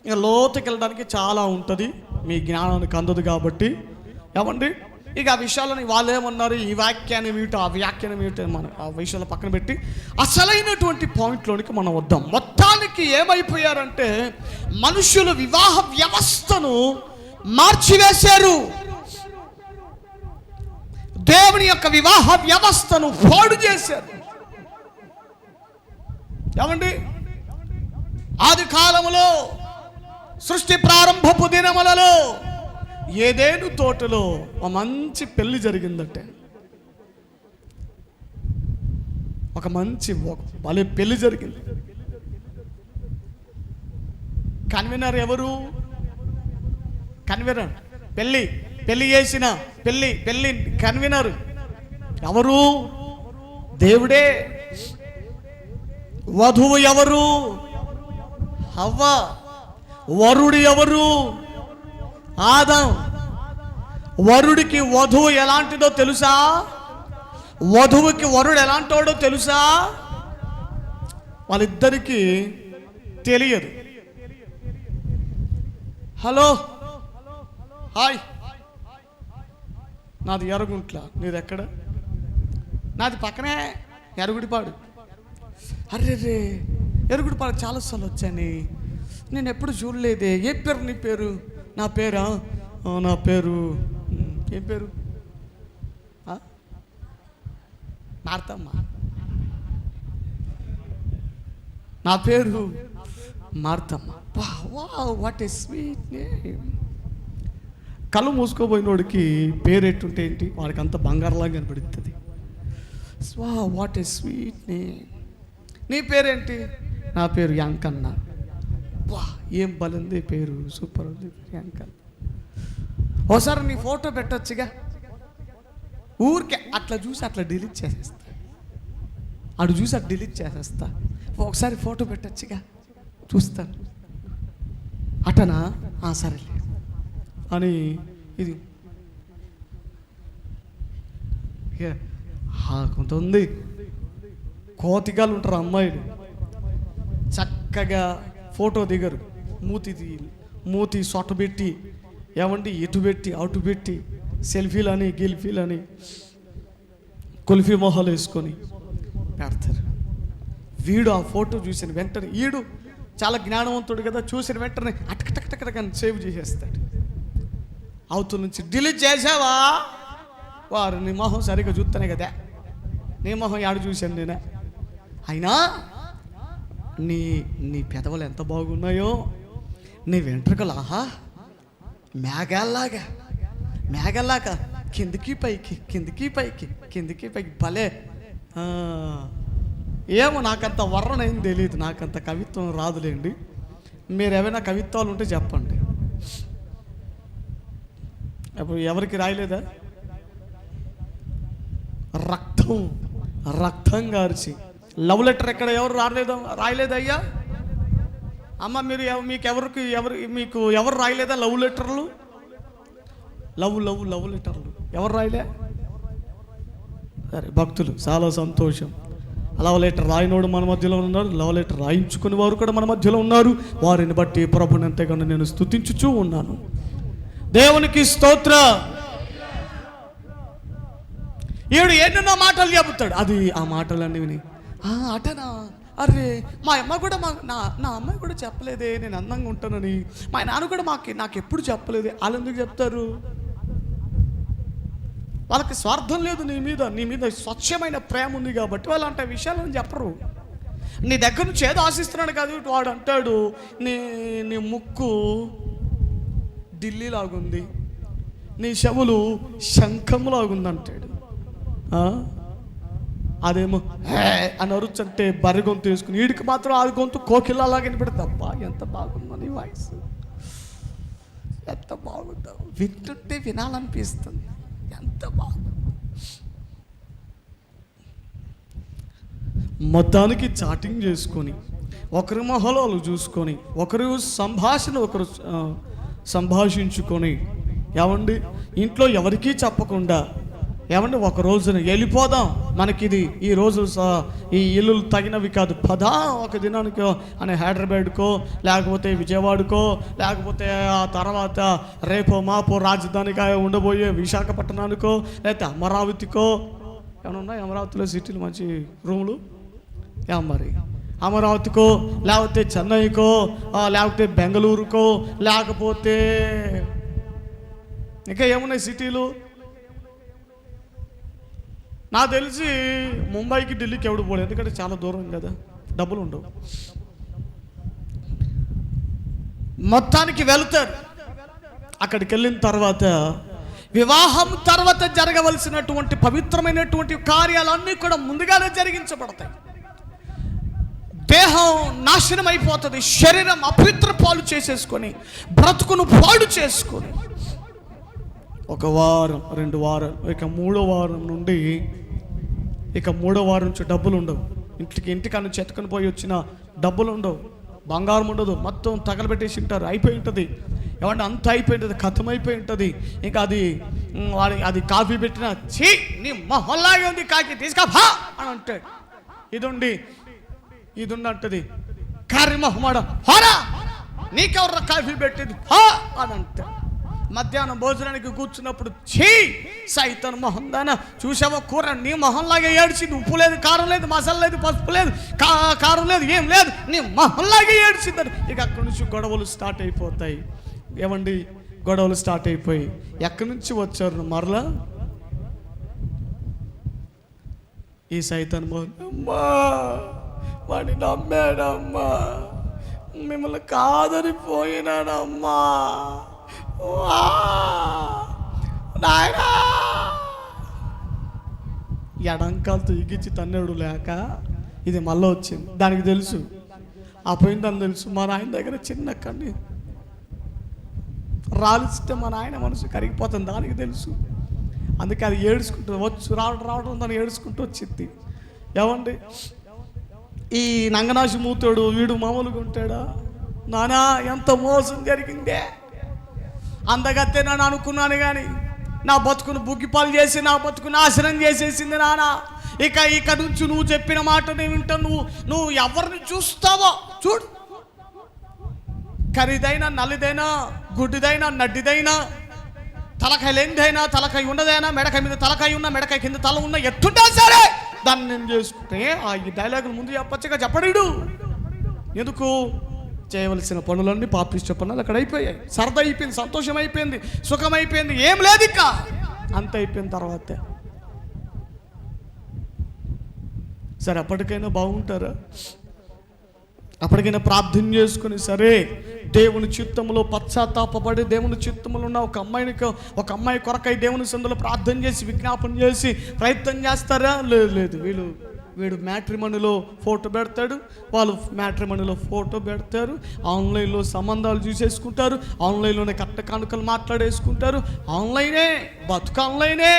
ఇక లోతుకి వెళ్ళడానికి చాలా ఉంటుంది, మీ జ్ఞానానికి అందదు కాబట్టి. ఏమండి, ఇక ఆ విషయాలని వాళ్ళు ఏమన్నారు, ఈ వ్యాఖ్యానం ఏమిటో ఆ వ్యాఖ్యానం ఏమిటో మన ఆ విషయాలు పక్కన పెట్టి అసలైనటువంటి పాయింట్లోనికి మనం వద్దాం. మొత్తానికి ఏమైపోయారంటే మనుషులు వివాహ వ్యవస్థను మార్చివేశారు. దేవుని యొక్క వివాహ వ్యవస్థను పాడు చేశారు. ఏమండి, ఆది కాలములో సృష్టి ప్రారంభపు దినములలో ఏదేను తోటలో ఒక మంచి పెళ్లి జరిగిందంటే, ఒక భలే పెళ్లి జరిగింది. కన్వీనర్ ఎవరు? కన్వీనర్ పెళ్లి చేసిన పెళ్లి కన్వీనర్ ఎవరు? దేవుడే. వధువు ఎవరు? హవ్వ. వరుడు ఎవరు? ఆదం. వరుడికి వధువు ఎలాంటిదో తెలుసా? వధువుకి వరుడు ఎలాంటోడో తెలుసా? వాళ్ళిద్దరికీ తెలియదు. హలో, హాయ్, నాది ఎర్రగుంట్ల, నీది ఎక్కడ? నాది పక్కనే ఎరుగుడిపాడు. అర్రే, ఎరుగుడిపాడు చాలాసార్లు వచ్చాను, నేను ఎప్పుడు చూడలేదే. ఏ పేరు నీ పేరు? నా పేరా? నా పేరు ఏం పేరు? మార్తమ్మ. నా పేరు Marthamma. What a sweet name. కళ్ళు మూసుకోబోయినోడికి పేరు ఎట్టుంటే ఏంటి, వాడికి అంత బంగారంలాగా కనబడుతుంది. What a sweet name. నీ పేరేంటి? నా పేరు యాంకన్న. ఏం బలింది పేరు, సూపర్ ఉంది యాంకన్న. ఒకసారి నీ ఫోటో పెట్టొచ్చుగా. ఊరికే అట్లా చూసి అట్లా డిలీట్ చేసేస్తా, అటు చూసి అటు డిలీట్ చేసేస్తా. ఒకసారి ఫోటో పెట్టొచ్చుగా, చూస్తాను. అటనా? సరే అని ఇది కొంత ఉంది. కోతిగాలు ఉంటారు అమ్మాయిలు, చక్కగా ఫోటో దిగరు. మూతి సొట్ట పెట్టి, ఏమండి ఇటు పెట్టి అటు పెట్టి, సెల్ఫీలని గిల్ఫీలని కుల్ఫీ మొహాలు వేసుకొని పెడతారు. వీడు ఆ ఫోటో చూసిన వెంటనే, ఈడు చాలా జ్ఞానవంతుడు కదా, చూసిన వెంటనే అటకటకటకని సేవ్ చేసేస్తాడు. అవతల నుంచి డిలీట్ చేసావా? వారు నీ మొహం సరిగ్గా చూస్తానే కదా, నీ మొహం యాడ చూశాను నేనే. అయినా నీ పెదవులు ఎంత బాగున్నాయో, నీ వెంట్రుకలు ఆహా మేఘల్లాగా కిందికి పైకి భలే. ఏమో నాకంత వర్ణన ఏం తెలియదు, నాకంత కవిత్వం రాదులేండి. మీరు ఏమైనా కవిత్వాలు ఉంటే చెప్పండి. ఇప్పుడు ఎవరికి రాయలేదా? రక్తం గార్చి లవ్ లెటర్ ఎక్కడ ఎవరు రాయలేదయ్యా? అమ్మ మీరు మీకు ఎవరు రాయలేదా లవ్ లెటర్లు? లవ్ లెటర్లు ఎవరు రాయలే? సరే, భక్తులు చాలా సంతోషం. లవ్ లెటర్ రాయినోడు మన మధ్యలో ఉన్నారు, లవ్ లెటర్ రాయించుకుని వారు కూడా మన మధ్యలో ఉన్నారు. వారిని బట్టి ప్రభుని ఎంతగానో నేను స్తుతించుచూ ఉన్నాను. దేవునికి స్తోత్ర. ఈవిడు ఎన్నెన్నో మాటలు చెబుతాడు. అది ఆ మాటలన్నీ విని అటనా, అరే మా అమ్మ కూడా నా అమ్మాయి కూడా చెప్పలేదే నేను అందంగా ఉంటానని, మా నాన్న కూడా నాకు ఎప్పుడు చెప్పలేదే. వాళ్ళు ఎందుకు చెప్తారు? వాళ్ళకి స్వార్థం లేదు నీ మీద స్వచ్ఛమైన ప్రేమ ఉంది కాబట్టి వాళ్ళు అంటే విషయాలను చెప్పరు. నీ దగ్గర నుంచి ఏదో ఆశిస్తున్నాడు కాదు. వాడు అంటాడు నీ ముక్కు ఢిల్లీలాగుంది, నీ చెవులు శంఖంలాగుంది అంటాడు. అదేమో అని అరుచంటే బర్రె గొంతు వేసుకుని, వీడికి మాత్రం ఆ గొంతు కోకిలలాగా వినపడుతుంది. అబ్బా ఎంత బాగుందో నీ వాయిస్, ఎంత బాగుందో, వింటుంటే వినాలనిపిస్తుంది, ఎంత బాగుంది. మొత్తానికి చాటింగ్ చేసుకొని, ఒకరి మొహలు చూసుకొని, ఒకరు సంభాషించుకొని, ఏమండి ఇంట్లో ఎవరికీ చెప్పకుండా, ఏమండి ఒక రోజున వెళ్ళిపోదాం, మనకిది ఈ రోజు ఈ ఇల్లు తగినవి కాదు, పదా ఒక దినానికో అని హైదరాబాద్కో లేకపోతే విజయవాడకో లేకపోతే ఆ తర్వాత రేపో మాపో రాజధానిగా ఉండబోయే విశాఖపట్నానికో లేకపోతే అమరావతికో. ఏమైనా ఉన్నాయి అమరావతిలో సిటీలు మంచి రూములు? మరి అమరావతికో లేకపోతే చెన్నైకో లేకపోతే బెంగళూరుకో లేకపోతే ఇంకా ఏమున్నాయి సిటీలు? నాకు తెలిసి ముంబైకి ఢిల్లీకి ఎవడు పోలేదు, ఎందుకంటే చాలా దూరం కదా, డబ్బులు ఉండవు. మొత్తానికి వెళ్తారు. అక్కడికి వెళ్ళిన తర్వాత వివాహం తర్వాత జరగవలసినటువంటి పవిత్రమైనటువంటి కార్యాలన్నీ కూడా ముందుగానే జరిగించబడతాయి. దేహం నాశనం అయిపోతుంది, శరీరం అపవిత్ర పాలు చేసేసుకొని బ్రతుకును పాడు చేసుకొని ఒక వారం 2 వారాలు, ఇక 3వ వారం నుండి నుంచి డబ్బులు ఉండవు. ఇంటికన్నా చెత్తకొని పోయి వచ్చిన డబ్బులు ఉండవు, బంగారం ఉండదు, మొత్తం తగలబెట్టేసి ఉంటారు. అయిపోయి ఉంటుంది, ఏమంటే అంత అయిపోయి ఉంటుంది, కథం అయిపోయి ఉంటుంది. ఇంకా అది కాఫీ పెట్టినా చీ నీ మొహల్లాగే ఉంది కాకి తీసుకా అని అంటాడు. ఇది అంటది కర్రీ మొహమాడ హోరా నీకెవర్రా కాఫీ పెట్టేది అని అంటాడు. మధ్యాహ్నం భోజనానికి కూర్చున్నప్పుడు ఛీ సైతన్ మొహం దానా చూసావో కూర నీ మొహంలాగే ఏడ్చింది, ఉప్పు లేదు, కారం లేదు, మసాలా లేదు, పసుపు లేదు, కారం లేదు, ఏం లేదు, నీ మొహంలాగే ఏడ్చిందని. ఇక అక్కడి నుంచి గొడవలు స్టార్ట్ అయిపోతాయి. ఏమండి గొడవలు స్టార్ట్ అయిపోయి ఎక్కడి నుంచి వచ్చారు మరలా ఈ సైతన్ మొహం, అమ్మా వాడిని నమ్మాడమ్మా, మిమ్మల్ని కాదని పోయినాడమ్మా, ఎడంకాలతో ఇగిచ్చి తన్నేడు లేక ఇది మళ్ళీ వచ్చింది. దానికి తెలుసు ఆ పోయిందని తెలుసు. మా నాయన దగ్గర చిన్న కన్ను రాలిస్తే మా నాయన మనసు కరిగిపోతుంది, దానికి తెలుసు. అందుకే అది ఏడుచుకుంటూ రావడం దాన్ని ఏడుచుకుంటూ వచ్చింది. ఏమండి ఈ నంగనాశి మూతాడు వీడు మామూలుగా ఉంటాడా? నానా ఎంత మోసం జరిగిందే, అందగత్తే నన్ను అనుకున్నాను కానీ నా బతుకును బుగ్గిపాలు చేసి నా బతుకును నాశనం చేసేసింది నాన్న. ఇక నుంచి నువ్వు చెప్పిన మాట నేను వింటాను. నువ్వు ఎవరిని చూస్తావో చూడు, ఖరీదైనా నల్లిదైనా గుడ్డిదైనా నడ్డిదైనా తలకాయ లేనిదైనా తలకాయ ఉన్నదైనా మెడకాయ మీద తలకాయ ఉన్న మెడకాయ కింద తల ఉన్న ఎత్తుంటా సరే దాన్ని నేను చేసుకుంటే ఈ డైలాగులు ముందు చెప్పచ్చుగా చెప్పడు. ఎందుకు? చేయవలసిన పనులన్నీ పాపిష్ట పనులు అక్కడ అయిపోయాయి. సరదా అయిపోయింది, సంతోషం అయిపోయింది, సుఖం అయిపోయింది, ఏం లేదు ఇక. అంత అయిపోయిన తర్వాత సరే అప్పటికైనా బాగుంటారా? అప్పటికైనా ప్రార్థన చేసుకుని సరే దేవుని చిత్తంలో పశ్చాత్తాపడి దేవుని చిత్తంలో ఉన్న ఒక అమ్మాయి కొరకై దేవుని సందులో ప్రార్థన చేసి విజ్ఞాపన చేసి ప్రయత్నం చేస్తారా? లేదు. వీడు మ్యాట్రిమనీలో ఫోటో పెడతాడు, వాళ్ళు మ్యాట్రిమనీలో ఫోటో పెడతారు, ఆన్లైన్లో సంబంధాలు చూసేసుకుంటారు, ఆన్లైన్లోనే కట్ట కానుకలు మాట్లాడేసుకుంటారు, ఆన్లైనే బతుకు ఆన్లైనే.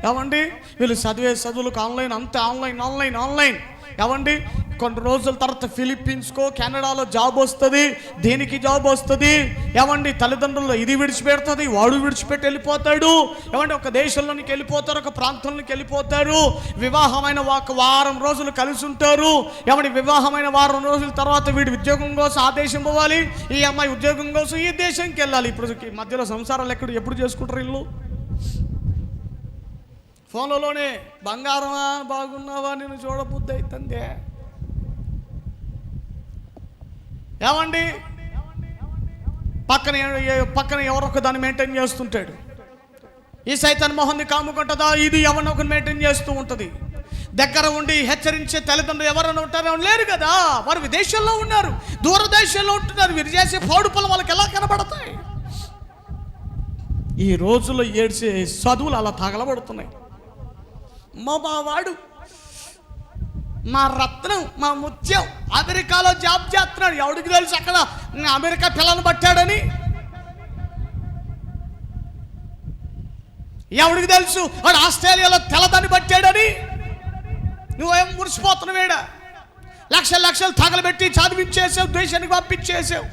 ఏమండి వీళ్ళు చదివే చదువులకు ఆన్లైన్, అంతే ఆన్లైన్. ఏమండి కొన్ని రోజుల తర్వాత ఫిలిప్పీన్స్కో కెనడాలో జాబ్ వస్తుంది, దీనికి జాబ్ వస్తుంది. ఏమండి తల్లిదండ్రులు ఇది విడిచిపెడుతుంది, వాడు విడిచిపెట్టి వెళ్ళిపోతాడు. ఏమండి ఒక దేశంలోనికి వెళ్ళిపోతారు, ఒక ప్రాంతంలోకి వెళ్ళిపోతారు. వివాహమైన ఒక వారం రోజులు కలిసి ఉంటారు. ఏమండి వివాహమైన వారం రోజుల తర్వాత వీడి ఉద్యోగం కోసం ఆ దేశం పోవాలి, ఈ అమ్మాయి ఉద్యోగం కోసం ఈ దేశంకి వెళ్ళాలి. ఇప్పుడు మధ్యలో సంసారాలు ఎప్పుడు చేసుకుంటారు ఇల్లు? ఫోన్లలోనే బంగారమా బాగున్నావా నేను చూడబుద్ధి అవుతుంది. ఏమండి పక్కన ఎవరొక దాన్ని మెయింటైన్ చేస్తుంటాడు. ఈ సైతాన్ మొహంది కాముకుంటుందా, ఇది ఎవరినో ఒకరు మెయింటైన్ చేస్తూ ఉంటుంది. దగ్గర ఉండి హెచ్చరించే తల్లిదండ్రులు ఎవరైనా ఉంటారో లేరు కదా. వారు విదేశాల్లో ఉన్నారు, దూరదేశాల్లో ఉంటున్నారు. వీరు చేసే పాడుపలు వాళ్ళకి ఎలా కనబడతాయి? ఈ రోజుల్లో ఏడ్చే చదువులు అలా తగలబడుతున్నాయి. మా వాడు, మా రత్నం, మా ముత్యం అమెరికాలో జాబ్ చేస్తున్నాడు. ఎవడికి తెలుసు అక్కడ అమెరికా పిల్లను పట్టాడని? ఎవడికి తెలుసు వాడు ఆస్ట్రేలియాలో తెల్లదాన్ని పట్టాడని? నువ్వేం మురిసిపోతున్నావేడా? లక్షలు తగలబెట్టి చదివించేసావు, దేశానికి పంపించేసావు.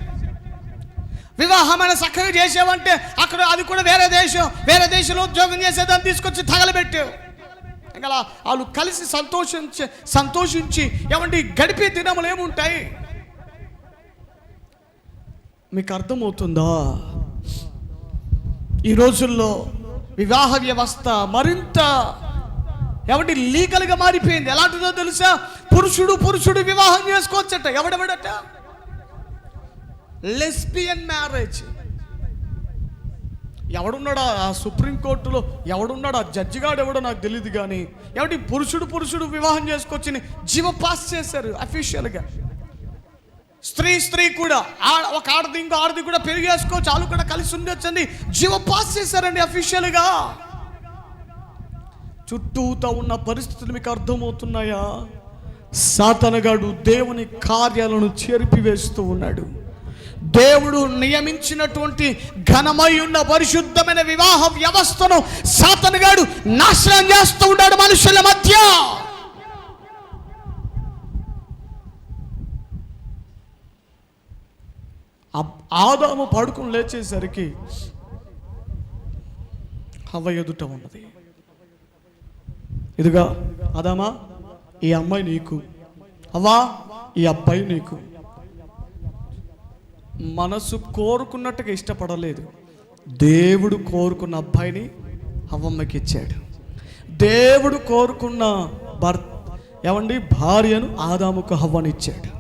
వివాహమైన చక్కగా చేసావంటే అక్కడ అది కూడా వేరే దేశంలో ఉద్యోగం చేసేదాన్ని తీసుకొచ్చి తగలబెట్టావు. ఇంకా వాళ్ళు కలిసి సంతోషించి ఏమంటే గడిపే దినములు ఏముంటాయి? మీకు అర్థమవుతుందా? ఈ రోజుల్లో వివాహ వ్యవస్థ మరింత ఏమంటే లీగల్గా మారిపోయింది. ఎలాంటిదో తెలుసా? పురుషుడు వివాహం చేసుకోవచ్చట. ఎవడెవడట? Lesbian marriage. ఎవడున్నాడా ఆ సుప్రీంకోర్టులో? ఎవడున్నాడు ఆ జడ్జిగాడు? ఎవడో నాకు తెలియదు. కానీ ఏమిటి పురుషుడు వివాహం చేసుకొచ్చి జీవ పాస్ చేశారు అఫీషియల్గా. స్త్రీ కూడా ఒక ఆడది కూడా పెళ్లి చేసుకోవచ్చు, వాళ్ళు కూడా కలిసి ఉండొచ్చండి జీవ పాస్ చేశారండి అఫీషియల్గా. చుట్టూతో ఉన్న పరిస్థితులు మీకు అర్థమవుతున్నాయా? సాతానుగాడు దేవుని కార్యాలను చెరిపివేస్తూ ఉన్నాడు. దేవుడు నియమించినటువంటి ఘనమై ఉన్న పరిశుద్ధమైన వివాహ వ్యవస్థను సాతానుగాడు నాశనం చేస్తూ ఉన్నాడు మనుషుల మధ్య. ఆదాము పడుకుని లేచేసరికి హవ్వ ఎదుట ఉన్నది. ఇదిగా ఆదామా, ఈ అమ్మాయి నీకు, హవ్వా ఈ అబ్బాయి నీకు. మనసు కోరుకున్నట్టుగా ఇష్టపడలేదు. దేవుడు కోరుకున్న అబ్బాయిని హవ్వమ్మకి ఇచ్చాడు. దేవుడు కోరుకున్న భార్యను ఆదాముకు హవ్వనిచ్చాడు.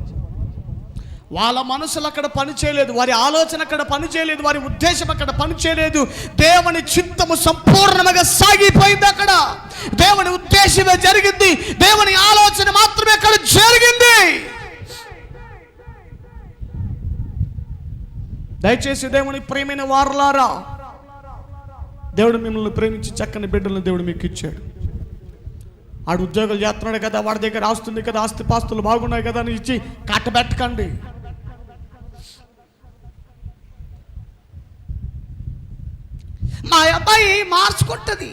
వాళ్ళ మనసులు అక్కడ పని చేయలేదు, వారి ఆలోచన అక్కడ పని చేయలేదు, వారి ఉద్దేశం అక్కడ పని చేయలేదు. దేవుని చిత్తము సంపూర్ణంగా సాగిపోయింది. అక్కడ దేవుని ఉద్దేశమే జరిగింది, దేవుని ఆలోచన మాత్రమే అక్కడ జరిగింది. దయచేసి దేవుని ప్రేమైన వారలారా, దేవుడు మిమ్మల్ని ప్రేమించి చక్కని బిడ్డలను దేవుడు మీకు ఇచ్చాడు. ఆడు ఉద్యోగాలు చేస్తున్నాడు కదా, వాడి దగ్గర ఆస్తుంది కదా, ఆస్తి పాస్తులు బాగున్నాయి కదా అని ఇచ్చి కట్టబెట్టకండి. మా అబ్బాయి మార్చుకుంటుంది.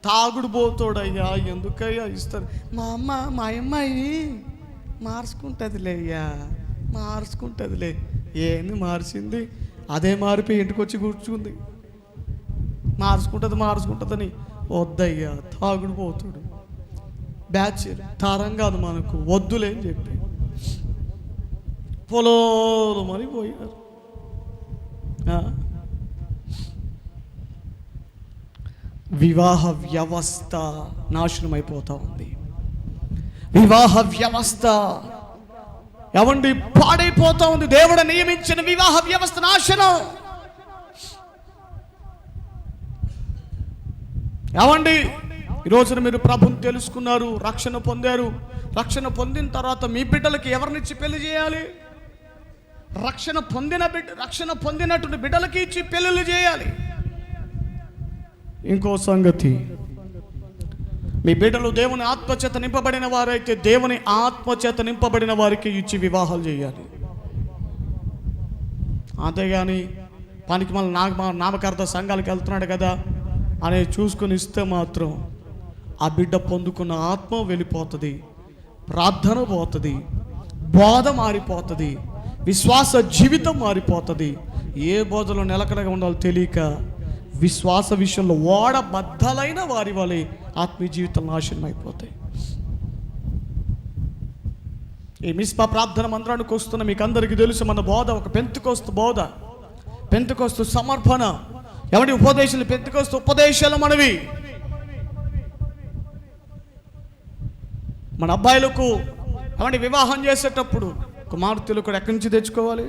తాగుడు పోతాడయ్యా, ఎందుకయ్యా ఇస్తారు? మా అమ్మాయి మార్చుకుంటుందిలే అయ్యా, మార్చుకుంటుందిలే. ఏంది మార్చింది? అదే మారిపోయి ఇంటికి వచ్చి కూర్చుంది. మార్చుకుంటుందని వద్దయ్యా, తాగుడు పోతాడు, బ్యాచ్ తారం కాదు మనకు, వద్దులే అని చెప్పి పొలోలు మరి పోయారు. వివాహ వ్యవస్థ నాశనం అయిపోతా ఉంది. వివాహ వ్యవస్థ పాడైపోతా ఉంది. దేవుడు నియమించిన వివాహ వ్యవస్థ నాశనం. ఈ రోజున మీరు ప్రభుని తెలుసుకున్నారు, రక్షణ పొందారు. రక్షణ పొందిన తర్వాత మీ బిడ్డలకి ఎవరినిచ్చి పెళ్లి చేయాలి? రక్షణ పొందినటువంటి బిడ్డలకి ఇచ్చి పెళ్ళిళ్ళు చేయాలి. ఇంకో సంగతి, మీ బిడ్డలు దేవుని ఆత్మచేత నింపబడిన వారైతే దేవుని ఆత్మచేత నింపబడిన వారికి ఇచ్చి వివాహాలు చేయాలి. అంతేగాని పనికి మళ్ళీ నామకార్థ సంఘాలకు వెళ్తున్నాడు కదా అని చూసుకొని ఇస్తే మాత్రం ఆ బిడ్డ పొందుకున్న ఆత్మ వెళ్ళిపోతుంది, ప్రార్థన పోతుంది, బోధ మారిపోతుంది, విశ్వాస జీవితం మారిపోతుంది. ఏ బోధలో నిలకడగా ఉండాలో తెలియక విశ్వాస విషయంలో ఓడబద్దలైన వారి వలె ఆత్మీయ జీవితం నాశనం అయిపోతాయి. ఈ మిస్పా ప్రార్థన మందిరానికి వస్తున్న మీకు అందరికీ తెలుసు, మన బోధ ఒక పెంతెకోస్తు బోధ, పెంతెకోస్తు సమర్పణ. ఎవరి ఉపదేశాలు? పెంతెకోస్తు ఉపదేశాలు మనవి. మన అబ్బాయిలకు ఏమంటే వివాహం చేసేటప్పుడు కుమార్తెలు కూడా ఎక్కడి నుంచి తెచ్చుకోవాలి?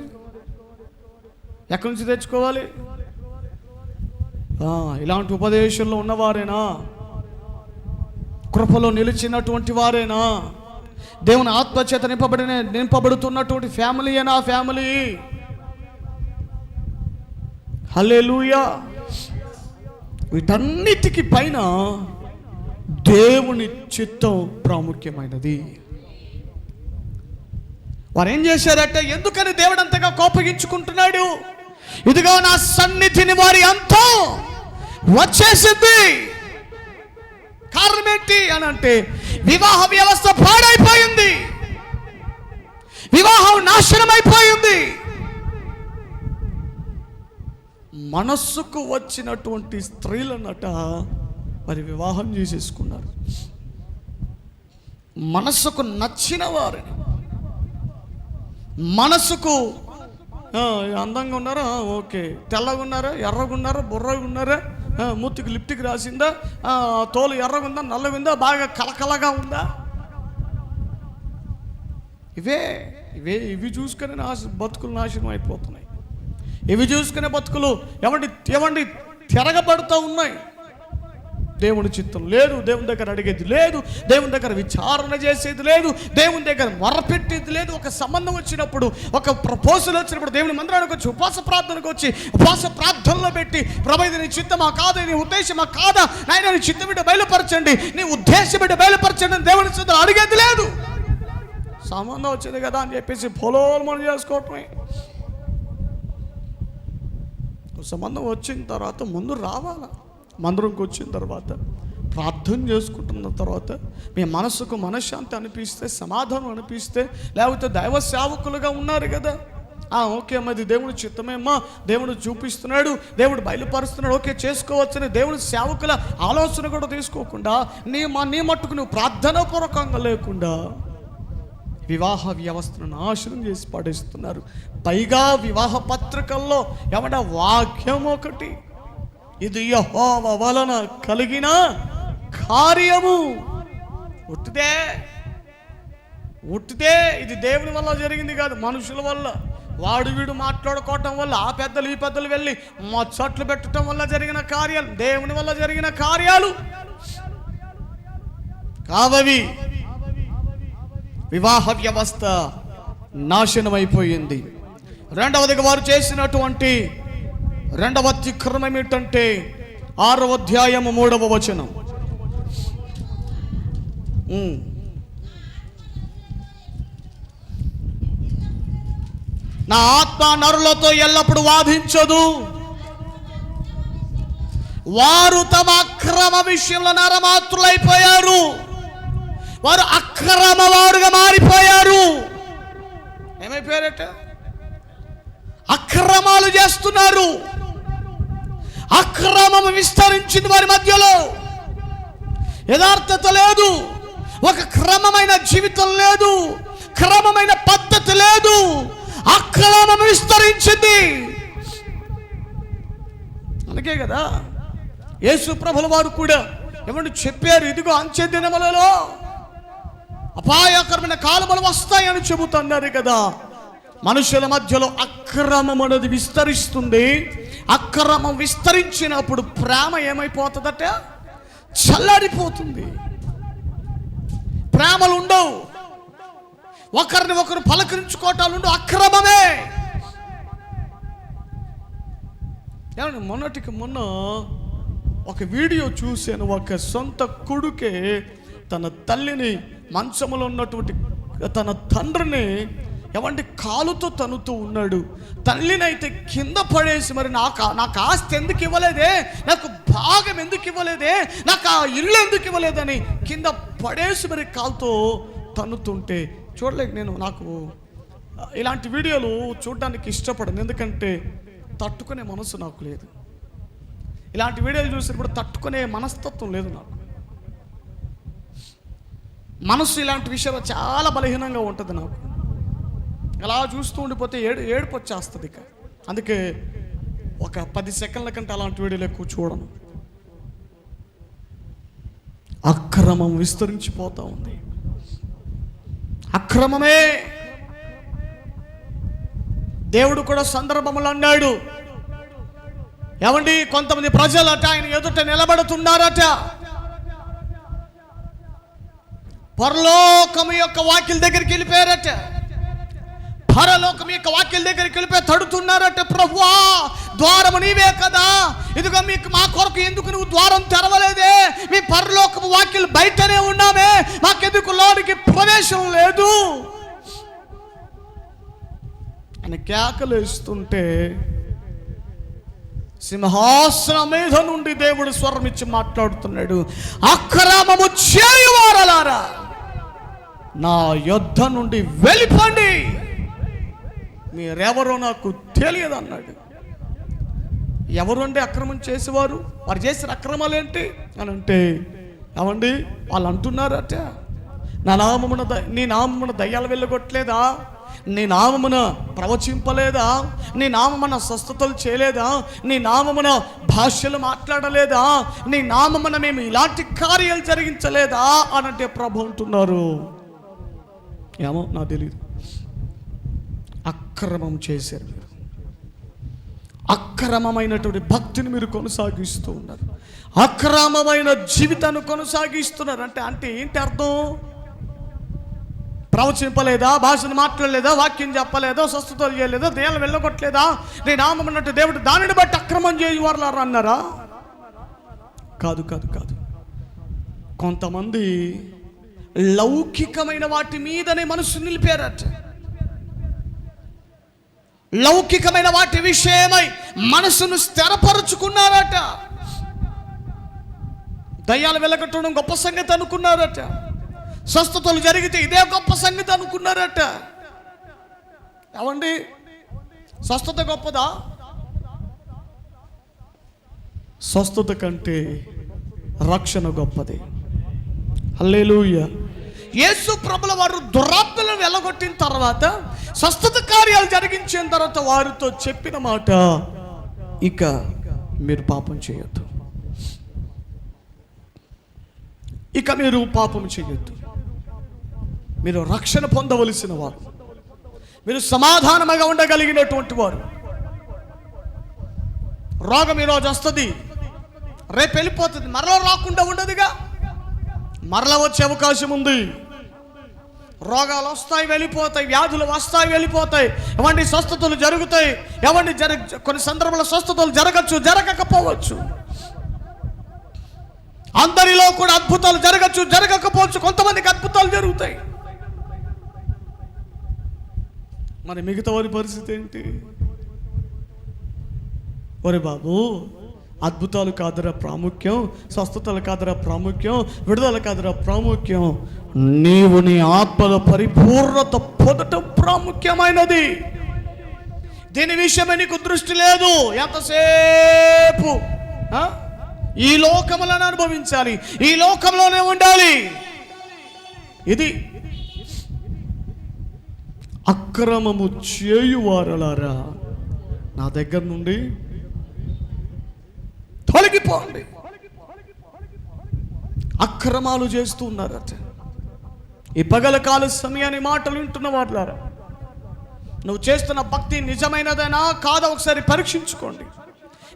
ఎక్కడి నుంచి తెచ్చుకోవాలి? ఇలాంటి ఉపదేశంలో ఉన్నవారేనా? కృపలో నిలిచినటువంటి వారేనా? దేవుని ఆత్మచేత నింపబడుతున్నటువంటి ఫ్యామిలీ అయినా ఫ్యామిలీ? హల్లెలూయా. వీటన్నిటికి పైన దేవుని చిత్తం ప్రాముఖ్యమైనది. వారు ఏం చేశారంటే, ఎందుకని దేవుడు అంతగా కోపగించుకుంటున్నాడు? ఇదిగో నా సన్నిధిని వారి అంతం వచ్చేసింది. కారణం ఏంటి అని అంటే, వివాహ వ్యవస్థ పాడైపోయింది, వివాహం నాశనం అయిపోయింది. మనస్సుకు వచ్చినటువంటి స్త్రీలన్నట మరి వివాహం చేసేసుకున్నారు. మనస్సుకు నచ్చిన వారిని, మనసుకు అందంగా ఉన్నారా, ఓకే, తెల్లగా ఉన్నారా, ఎర్రగా ఉన్నారా, బుర్రగా ఉన్నారా, మూతికి లిప్టిక్ రాసిందా, తోలు ఎర్రగా ఉందా, నల్లగా ఉందా, బాగా కలకలగా ఉందా, ఇవి చూసుకొని బతుకులు నాశనం అయిపోతున్నాయి. ఇవి చూసుకునే బతుకులు ఎవండి తిరగబడుతూ ఉన్నాయి. దేవుని చిత్తం లేదు, దేవుని దగ్గర అడిగేది లేదు, దేవుని దగ్గర విచారణ చేసేది లేదు, దేవుని దగ్గర మొరపెట్టేది లేదు. ఒక సంబంధం వచ్చినప్పుడు, ఒక ప్రపోజల్ వచ్చినప్పుడు దేవుని మందిరానికి వచ్చి ఉపవాస ప్రార్థనకు వచ్చి ఉపవాస ప్రార్థనలో పెట్టి, ప్రభు ఇది నీ చిత్తమా కాదా, నీ ఉద్దేశమా కాదా, నాయన నీ చిత్తం బిడ్డ బయలుపరచండి, నీ ఉద్దేశం బిడ్డ బయలుపరచండి అని దేవుని చిత్తం అడిగేది లేదు. సంబంధం వచ్చింది కదా అని చెప్పేసి పొలోలు మనం చేసుకోవటమే. సంబంధం వచ్చిన తర్వాత ముందు రావాలా, మందిరంకి వచ్చిన తర్వాత ప్రార్థన చేసుకుంటున్న తర్వాత మీ మనసుకు మనశ్శాంతి అనిపిస్తే, సమాధానం అనిపిస్తే, లేకపోతే దైవ సేవకులుగా ఉన్నారు కదా, ఓకే అమ్మా ఇది దేవుడి చిత్తమేమ్మా, దేవుడు చూపిస్తున్నాడు, దేవుడు బయలుపరుస్తున్నాడు, ఓకే చేసుకోవచ్చని దేవుడి సేవకుల ఆలోచన కూడా తీసుకోకుండా నీ మట్టుకు నువ్వు ప్రార్థన పూర్వకంగా లేకుండా వివాహ వ్యవస్థను నాశనం చేసి పడేస్తున్నారు. పైగా వివాహ పత్రికల్లో ఏమంటే వాక్యం ఒకటి, ఇది యెహోవా వలన కలిగిన కార్యము. ఉట్టిదే, ఇది దేవుని వల్ల జరిగింది కాదు, మనుషుల వల్ల, వాడు వీడు మాట్లాడుకోవటం వల్ల, ఆ పెద్దలు ఈ పెద్దలు వెళ్ళి చట్లు పెట్టడం వల్ల జరిగిన కార్యాలు, దేవుని వల్ల జరిగిన కార్యాలు కావవి. వివాహ వ్యవస్థ నాశనం అయిపోయింది. రెండవదిగా వారు చేసినటువంటి రెండవ అతిక్రమం ఏంటంటే 6వ అధ్యాయము 3వ వచనం. నా ఆత్మ నరులతో ఎల్లప్పుడూ వాదించదు, వారు తమ అక్రమ విషయంలో నరమాత్రులైపోయారు, వారు అక్రమ వారుగా మారిపోయారు. ఏమైపోయారట? అక్రమాలు చేస్తున్నారు. అక్రమం విస్తరించింది వారి మధ్యలో. యథార్థత లేదు, ఒక క్రమమైన జీవితం లేదు, క్రమమైన పద్ధతి లేదు, అక్రమం విస్తరించింది. అందుకే కదా యేసు ప్రభుల వారు కూడా ఏమంటే చెప్పారు, ఇదిగో అంచె దినములలో అపాయకరమైన కాలములు వస్తాయని చెబుతున్నారు కదా. మనుషుల మధ్యలో అక్రమం అనేది విస్తరిస్తుంది. అక్రమం విస్తరించినప్పుడు ప్రేమ ఏమైపోతుందట? చల్లారిపోతుంది. ప్రేమలు ఉండవు, ఒకరిని ఒకరు పలకరించుకోవటాలు ఉండవు, అక్రమమే. ఏమంటే మొన్నటికి మొన్న ఒక వీడియో చూశాను. ఒక సొంత కొడుకే తన తల్లిని, మంచములో ఉన్నటువంటి తన తండ్రిని ఏమంటే కాలుతో తనుతూ ఉన్నాడు. తల్లిని అయితే కింద పడేసి, మరి నాకు ఆస్తి ఎందుకు ఇవ్వలేదే, నాకు భాగం ఎందుకు ఇవ్వలేదే, నాకు ఆ ఇల్లు ఎందుకు ఇవ్వలేదని కింద పడేసి మరి కాలుతో తన్నుతుంటే చూడలేక నాకు ఇలాంటి వీడియోలు చూడడానికి ఇష్టపడను. ఎందుకంటే తట్టుకునే మనసు నాకు లేదు. ఇలాంటి వీడియోలు చూసినప్పుడు తట్టుకునే మనస్తత్వం లేదు నాకు. మనసు ఇలాంటి విషయాలు చాలా బలహీనంగా ఉంటుంది నాకు. అలా చూస్తూ ఉండిపోతే ఏడుపు వచ్చేస్తుంది. ఇక అందుకే ఒక 10 సెకండ్ల కంటే అలాంటి వీడియోలు ఎక్కువ చూడను. అక్రమం విస్తరించిపోతూ ఉంది. అక్రమమే. దేవుడు కూడా సందర్భములు అన్నాడు, ఏమండి, కొంతమంది ప్రజలట ఆయన ఎదుట నిలబడుతున్నారట, పరలోకము యొక్క వాకిల దగ్గరికి వెళ్ళిపోయారట. పరలోకం యొక్క వాకిల దగ్గరికి వెళ్ళిపోయి తడుతున్నారట, ప్రభువా ద్వారము నీవే కదా, ఇదిగో మీకు మా కొరకు ఎందుకు నువ్వు ద్వారం తెరవలేదే, మీ పరలోకము వాకిలు బయటనే ఉన్నామే, మాకెందుకు లోనికి ప్రవేశం లేదు అని కేకలు వేస్తుంటే సింహాసనం మీద నుండి దేవుడు స్వరం ఇచ్చి మాట్లాడుతున్నాడు, అక్రమము చేయువారలారా నా యొద్ద నుండి వెళ్ళిపోండి, మీరెవరో నాకు తెలియదు అన్నాడు. ఎవరు అంటే అక్రమం చేసేవారు? వారు చేసిన అక్రమాలు ఏంటి అని అంటే, ఏమండి వాళ్ళు అంటున్నారట, నీ నామమున దయ్యాలు వెళ్ళగొట్టలేదా, నీ నామమున ప్రవచింపలేదా, నీ నామమున స్వస్థతలు చేయలేదా, నీ నామమున భాషలు మాట్లాడలేదా, నీ నామమున మేము ఇలాంటి కార్యాలు జరిగించలేదా అనంటే ప్రభు అంటున్నారు. ఏమో నాకు తెలియదు. అక్రమం చేశారు మీరు. అక్రమమైనటువంటి భక్తిని మీరు కొనసాగిస్తూ ఉన్నారు. అక్రమమైన జీవితాన్ని కొనసాగిస్తున్నారు. అంటే ఏంటి అర్థం? ప్రవచింపలేదా, భాషను మాట్లాడలేదా, వాక్యం చెప్పలేదా, స్వస్థతలు చేయలేదా, దయ్యాలు వెళ్ళగొట్టలేదా, నీ నామం అన్నట్టు దేవుడు దానిని బట్టి అక్రమం చేయవారు అన్నారా? కాదు కాదు కాదు. కొంతమంది లౌకికమైన వాటి మీదనే మనసు నిలిపారట. లౌకికమైన వాటి విషయమై మనసును స్థిరపరుచుకున్నారట. దయ్యాలు వెళ్ళగొట్టడం గొప్ప సంగతి అనుకున్నారట. స్వస్థతలు జరిగితే ఇదే గొప్ప సంగతి అనుకున్నారట. ఏమండి, స్వస్థత గొప్పదా? స్వస్థత కంటే రక్షణ గొప్పది. హల్లెలూయా. యేసు ప్రభుల వారు దురాత్మలను వెళ్ళగొట్టిన తర్వాత, స్వస్థత కార్యాలు జరిగించిన తర్వాత వారితో చెప్పిన మాట, ఇక మీరు పాపం చేయొద్దు, ఇక మీరు పాపం చేయొద్దు, మీరు రక్షణ పొందవలసిన వారు, మీరు సమాధానంగా ఉండగలిగినటువంటి వారు. రోగం ఈరోజు వస్తుంది, రేపు వెళ్ళిపోతుంది, మరలా రాకుండా ఉండదుగా, మరలా వచ్చే అవకాశం ఉంది. రోగాలు వస్తాయి, వెళ్ళిపోతాయి, వ్యాధులు వస్తాయి, వెళ్ళిపోతాయి, ఏమండి స్వస్థతలు జరుగుతాయి, ఏమండి కొన్ని సందర్భాల్లో స్వస్థతలు జరగచ్చు, జరగకపోవచ్చు. అందరిలో కూడా అద్భుతాలు జరగచ్చు, జరగకపోవచ్చు. కొంతమందికి అద్భుతాలు జరుగుతాయి. మరి మిగతా వారి పరిస్థితి ఏంటి? ఒరే బాబు, అద్భుతాలు కాదురా ప్రాముఖ్యం, స్వస్థతలు కాదురా ప్రాముఖ్యం, విడుదల కాదురా ప్రాముఖ్యం, నీవు నీ ఆత్మల పరిపూర్ణత పొందటం ప్రాముఖ్యమైనది. దీని విషయమే నీకు దృష్టి లేదు. ఎంతసేపు ఈ లోకములను అనుభవించాలి, ఈ లోకంలోనే ఉండాలి. ఇది అక్రమము చేయువారలారా నా దగ్గర నుండి తొలగిపోండి. అక్రమాలు చేస్తూ ఉన్నారట. ఈ పగల కాల సమయాన్ని మాటలు వింటున్న వారులారా, నువ్వు చేస్తున్న భక్తి నిజమైనదైనా కాదా ఒకసారి పరీక్షించుకోండి.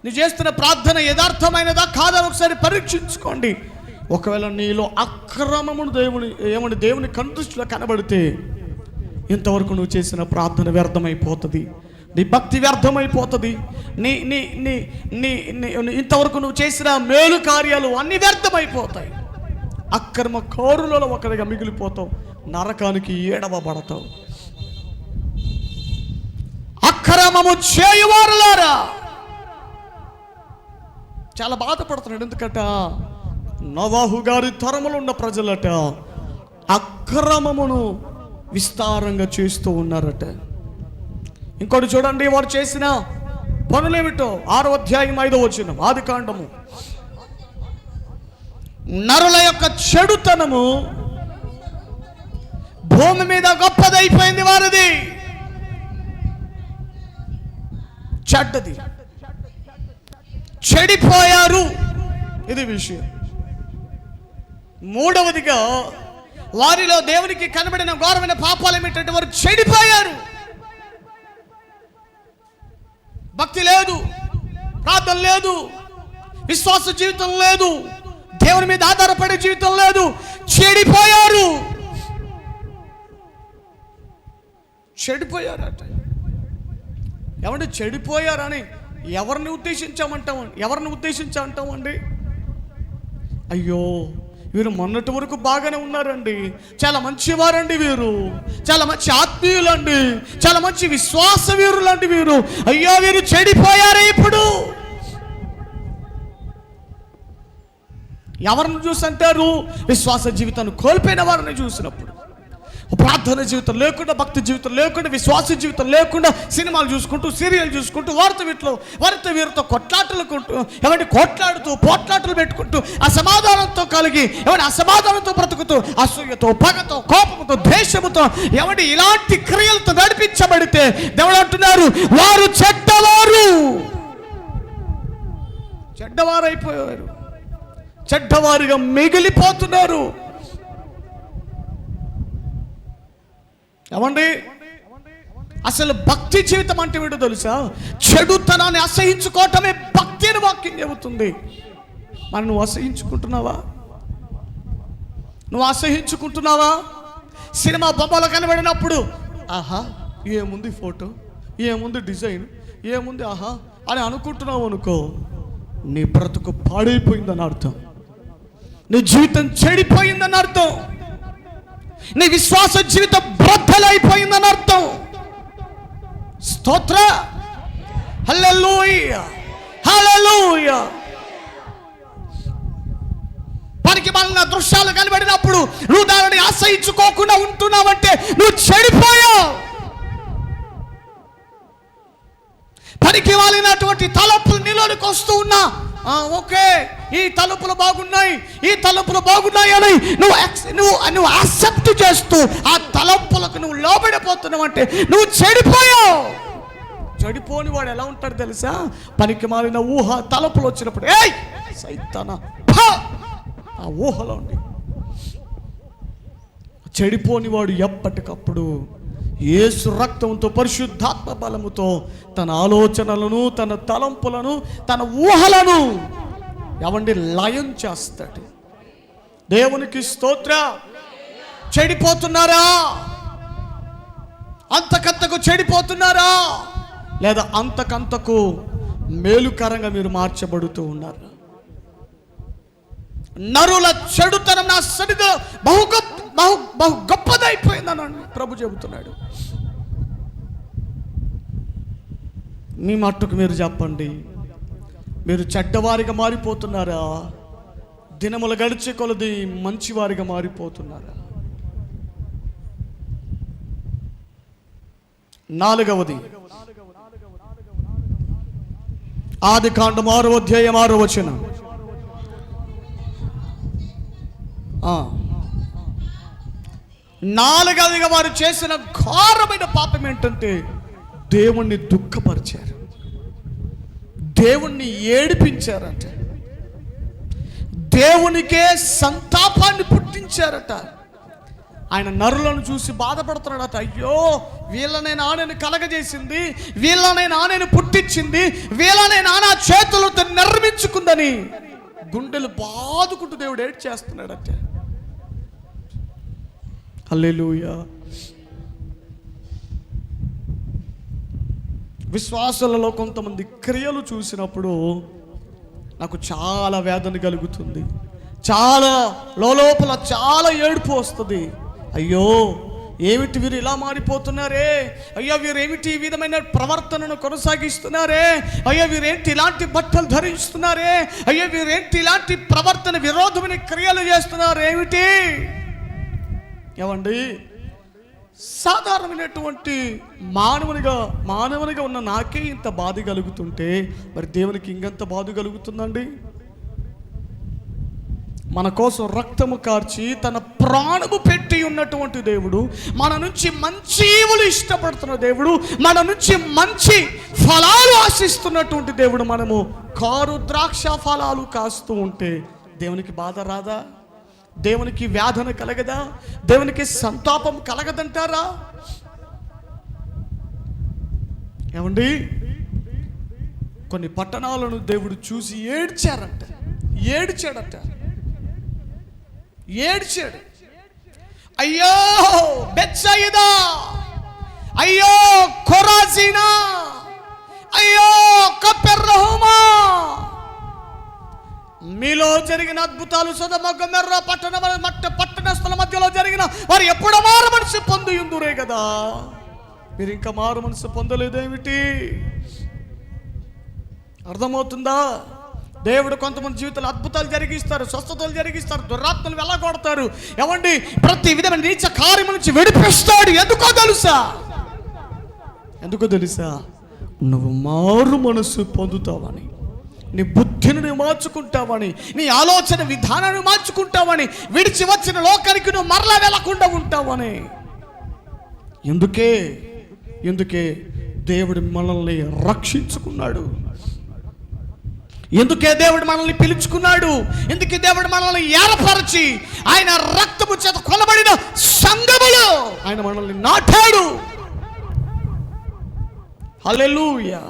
నువ్వు చేస్తున్న ప్రార్థన యథార్థమైనదా కాదా ఒకసారి పరీక్షించుకోండి. ఒకవేళ నీలో అక్రమమును దేవుని కనుదృష్టిలో కనబడితే ఇంతవరకు నువ్వు చేసిన ప్రార్థన వ్యర్థమైపోతుంది, నీ భక్తి వ్యర్థమైపోతుంది, నీ నీ నీ నీ ఇంతవరకు నువ్వు చేసిన మేలు కార్యాలు అన్ని వ్యర్థమైపోతాయి. అక్రమ కారులలో ఒకరిగా మిగిలిపోతావు, నరకానికి ఏడవబడతావు. అక్రమము చేయువారులారా చాలా బాధపడుతున్నాడు. ఎందుకంట నోవాహు గారి తరములో ఉన్న ప్రజలట అక్రమమును విస్తారంగా చేస్తూ ఉన్నారట. ఇంకోటి చూడండి, వారు చేసిన పనులేమిటో. 6వ అధ్యాయం 5వ వచనం, ఆదికాండము. నరుల యొక్క చెడుతనము భూమి మీద గొప్పదైపోయింది, వారిది చెడ్డది, చెడిపోయారు. ఇది విషయం. మూడవదిగా, వారిలో దేవునికి కనబడిన ఘోరమైన పాపాలు ఏమిటంటే వారు చెడిపోయారు. భక్తి లేదు, ప్రార్థన లేదు, విశ్వాస జీవితం లేదు, దేవుని మీద ఆధారపడే జీవితం లేదు. చెడిపోయారు, చెడిపోయారట. ఏమంటే చెడిపోయారని ఎవరిని ఉద్దేశించామంటామండి? అయ్యో, వీరు మొన్నటి వరకు బాగానే ఉన్నారండి, చాలా మంచివారండి, వీరు చాలా మంచి ఆత్మీయులండి, చాలా మంచి విశ్వాస వీరులండి వీరు. అయ్యో, వీరు చెడిపోయారే ఇప్పుడు. ఎవరిని చూసి అంటారు? విశ్వాస జీవితాన్ని కోల్పోయిన వారిని చూసినప్పుడు. ప్రార్థన జీవితం లేకుండా, భక్తి జీవితం లేకుండా, విశ్వాస జీవితం లేకుండా, సినిమాలు చూసుకుంటూ, సీరియల్ చూసుకుంటూ, వారితో వీరితో కొట్లాటలుకుంటూ, ఎవరిని కొట్లాడుతూ, పోట్లాటలు పెట్టుకుంటూ, అసమాధానంతో కలిగి, ఎవరి అసమాధానంతో బ్రతుకుతూ, అసూయతో, పగతో, కోపంతో, ద్వేషముతో, ఎవరి ఇలాంటి క్రియలతో నడిపించబడితే దేవుడు అంటున్నారు, వారు చెడ్డవారైపోయారు, చెడ్డవారిగా మిగిలిపోతున్నారు. ఏమండి, అసలు భక్తి జీవితం అంటే ఏంటో తెలుసా? చెడుతనాన్ని అసహించుకోవటమే భక్తి అని వాక్యం చెబుతుంది. మరి నువ్వు అసహించుకుంటున్నావా? సినిమా బొమ్మలు కనబడినప్పుడు ఆహా, ఏముంది ఫోటో, ఏముంది డిజైన్, ఏముంది ఆహా అని అనుకుంటున్నావు అనుకో, నీ బ్రతుకు పాడైపోయిందని అర్థం, నీ జీవితం చెడిపోయిందని అర్థం, నీ విశ్వాస జీవితం బ్రద్దలైపోయిందని అర్థం. స్తోత్ర, హల్లెలూయా, హల్లెలూయా. పనికి మాలిన దృశ్యాలు కనబడినప్పుడు నువ్వు దానిని ఆశ్రయించుకోకుండా ఉంటున్నావంటే నువ్వు చెడిపోయావు. పనికి మాలినటువంటి తలపులు నీలోనికి వస్తూ ఉన్నా, ఓకే, ఈ తలుపులు బాగున్నాయి అని నువ్వు యాక్సెప్ట్ చేస్తూ ఆ తలంపులకు నువ్వు లోబడిపోతున్నావు అంటే నువ్వు చెడిపోయావు. చెడిపోని వాడు ఎలా ఉంటాడు తెలుసా? పనికి మాలిన ఊహ తలుపులు వచ్చినప్పుడు ఏయ్ సైతానా ఆ ఊహలో ఉండి. చెడిపోని వాడు ఎప్పటికప్పుడు యేసు రక్తంతో, పరిశుద్ధాత్మ బలముతో తన ఆలోచనలను, తన తలంపులను, తన ఊహలను లయం చేస్తాడు. దేవునికి స్తోత్ర. చెడిపోతున్నారా? అంతకంతకు చెడిపోతున్నారా? లేదా అంతకంతకు మేలుకరంగా మీరు మార్చబడుతూ ఉన్నారు? నరుల చెడుతనం నా సన్నిధిలో బహు గొప్పదైపోయిందని ప్రభు చెబుతున్నాడు. మీ మట్టుకు మీరు చెప్పండి, మీరు చెడ్డవారిగా మారిపోతున్నారా? దినములు గడిచే కొలది మంచివారిగా మారిపోతున్నారా? నాలుగవది, ఆదికాండం 6వ అధ్యాయం 6వ వచనం. నాలుగవదిగా వారు చేసిన ఘోరమైన పాపం ఏంటంటే దేవుణ్ణి దుఃఖపరిచారు, దేవుణ్ణి ఏడిపించారట, దేవునికే సంతాపాన్ని పుట్టించారట. ఆయన నరులను చూసి బాధపడుతున్నాడట. అయ్యో, వీళ్ళనైనా నేను కలగజేసింది, వీళ్ళనైనా నేను పుట్టించింది, వీళ్ళనైనా నా చేతులతో నిర్మించుకుందని గుండెలు బాదుకుంటూ దేవుడు ఏడ్ చేస్తున్నాడట. హల్లెలూయా. విశ్వాసులలో కొంతమంది క్రియలు చూసినప్పుడు నాకు చాలా వేదన కలుగుతుంది, చాలా లోపల చాలా ఏడుపు వస్తుంది. అయ్యో, ఏమిటి వీరు ఇలా మారిపోతున్నారే, అయ్యో వీరేమిటి ఈ విధమైన ప్రవర్తనను కొనసాగిస్తున్నారే, అయ్యో వీరేంటి ఇలాంటి బట్టలు ధరిస్తున్నారే, అయ్యో వీరేంటి ఇలాంటి ప్రవర్తన విరోధమైన క్రియలు చేస్తున్నారు ఏమిటి? ఏమండి, సాధారణమైనటువంటి మానవునిగా ఉన్న నాకే ఇంత బాధ కలుగుతుంటే మరి దేవునికి ఇంకెంత బాధ కలుగుతుందండి? మన కోసం రక్తము కార్చి తన ప్రాణము పెట్టి ఉన్నటువంటి దేవుడు, మన నుంచి మంచి ఈవులు ఇష్టపడుతున్న దేవుడు, మన నుంచి మంచి ఫలాలు ఆశిస్తున్నటువంటి దేవుడు, మనము కారు ద్రాక్ష ఫలాలు కాస్తూ ఉంటే దేవునికి బాధ రాదా? దేవునికి వ్యాధన కలగదా? దేవునికి సంతాపం కలగదంటారా? ఏమండి, కొన్ని పట్టణాలను దేవుడు చూసి ఏడ్చాడట. అయ్యో బెత్సయిదా, అయ్యో కొరాజీనా, అయ్యో కపెర్నహూమా, మీలో జరిగిన అద్భుతాలు సొదొమ గొమొర్రా పట్టణస్థుల మధ్యలో జరిగిన వారు ఎప్పుడో మారు మనసు పొందియుందురే కదా, మీరు ఇంకా మారు మనసు పొందలేదేమిటి? అర్థమవుతుందా? దేవుడు కొంతమంది జీవితాలు అద్భుతాలు జరిగిస్తారు, స్వస్థతలు జరిగిస్తారు, దురాత్మలు వెళ్ళగొడతారు. ఏమండి, ప్రతి విధమైన నీచ కార్యం నుంచి విడిపిస్తాడు. ఎందుకో తెలుసా? నువ్వు మారు మనసు పొందుతావని, నీ బుద్ధిని మార్చుకుంటావని, నీ ఆలోచన విధానాన్ని మార్చుకుంటావని, విడిచి వచ్చిన లోకానికి నువ్వు మరలా వెళ్ళకుండా ఉంటావని. ఎందుకే దేవుడు మనల్ని రక్షించుకున్నాడు. ఎందుకే దేవుడు మనల్ని పిలుచుకున్నాడు. ఎందుకే దేవుడు మనల్ని ఏర్పరిచి ఆయన రక్తము చేత కొనబడిన సంఘములో ఆయన మనల్ని నాటాడు. హల్లెలూయా.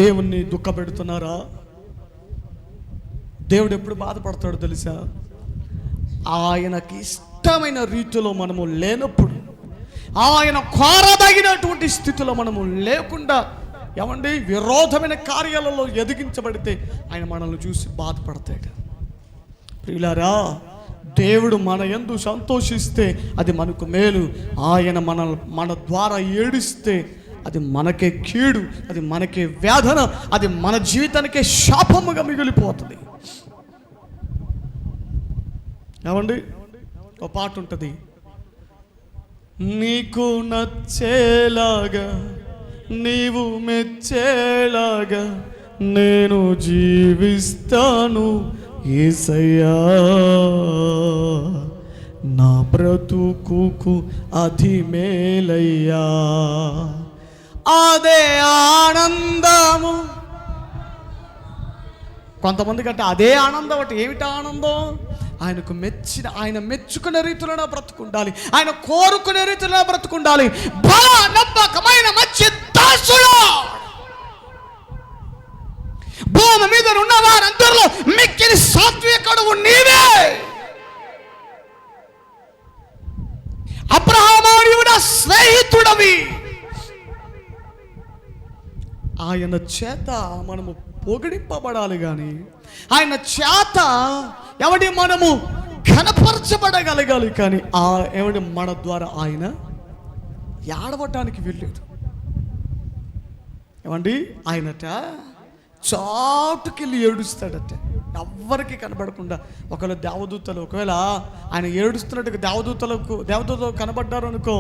దేవుణ్ణి దుఃఖపెడుతున్నారా? దేవుడు ఎప్పుడు బాధపడతాడో తెలుసా? ఆయనకి ఇష్టమైన రీతిలో మనము లేనప్పుడు, ఆయన కోరదగినటువంటి స్థితిలో మనము లేకుండా, ఏమండి, విరోధమైన కార్యాలలో ఎదిగించబడితే ఆయన మనల్ని చూసి బాధపడతాడు. ప్రియులారా, దేవుడు మన యందు సంతోషిస్తే అది మనకు మేలు. ఆయన మన ద్వారా ఏడిస్తే అది మనకే కీడు, అది మనకే వేదన, అది మన జీవితానికే శాపముగా మిగిలిపోతుంది. ఏమండి, ఒక పాట ఉంటుంది, నీకు నచ్చేలాగా నీవు మెచ్చేలాగా నేను జీవిస్తాను యేసయ్యా, నా బ్రతుకుకు అది మేలయ్యా, అదే ఆనందము. కొంతమందికి అంటే అదే ఆనందం. అంటే ఏమిటి ఆనందం? ఆయన మెచ్చుకునే రీతిలో బ్రతుకుండాలి, ఆయన కోరుకునే రీతిలో బ్రతుకుండాలి. బల నమ్మకమైన మంచి దాసుడు, భూమి మీద ఉన్న వారందరిలో మిక్కిలి సాత్వికుడు నీవే. అబ్రహాము నా స్నేహితుడవి. ఆయన చేత మనము పొగిడింపబడాలి కానీ ఆయన చేత మనము ఘనపరచబడగలగాలి కానీ మన ద్వారా ఆయన ఏడవటానికి వెళ్ళాడు. ఆయనట చాటుకెళ్ళి ఏడుస్తాడట, ఎవ్వరికి కనబడకుండా. ఒకవేళ ఆయన ఏడుస్తున్నట్టుగా దేవదూతలు కనబడ్డారు అనుకో,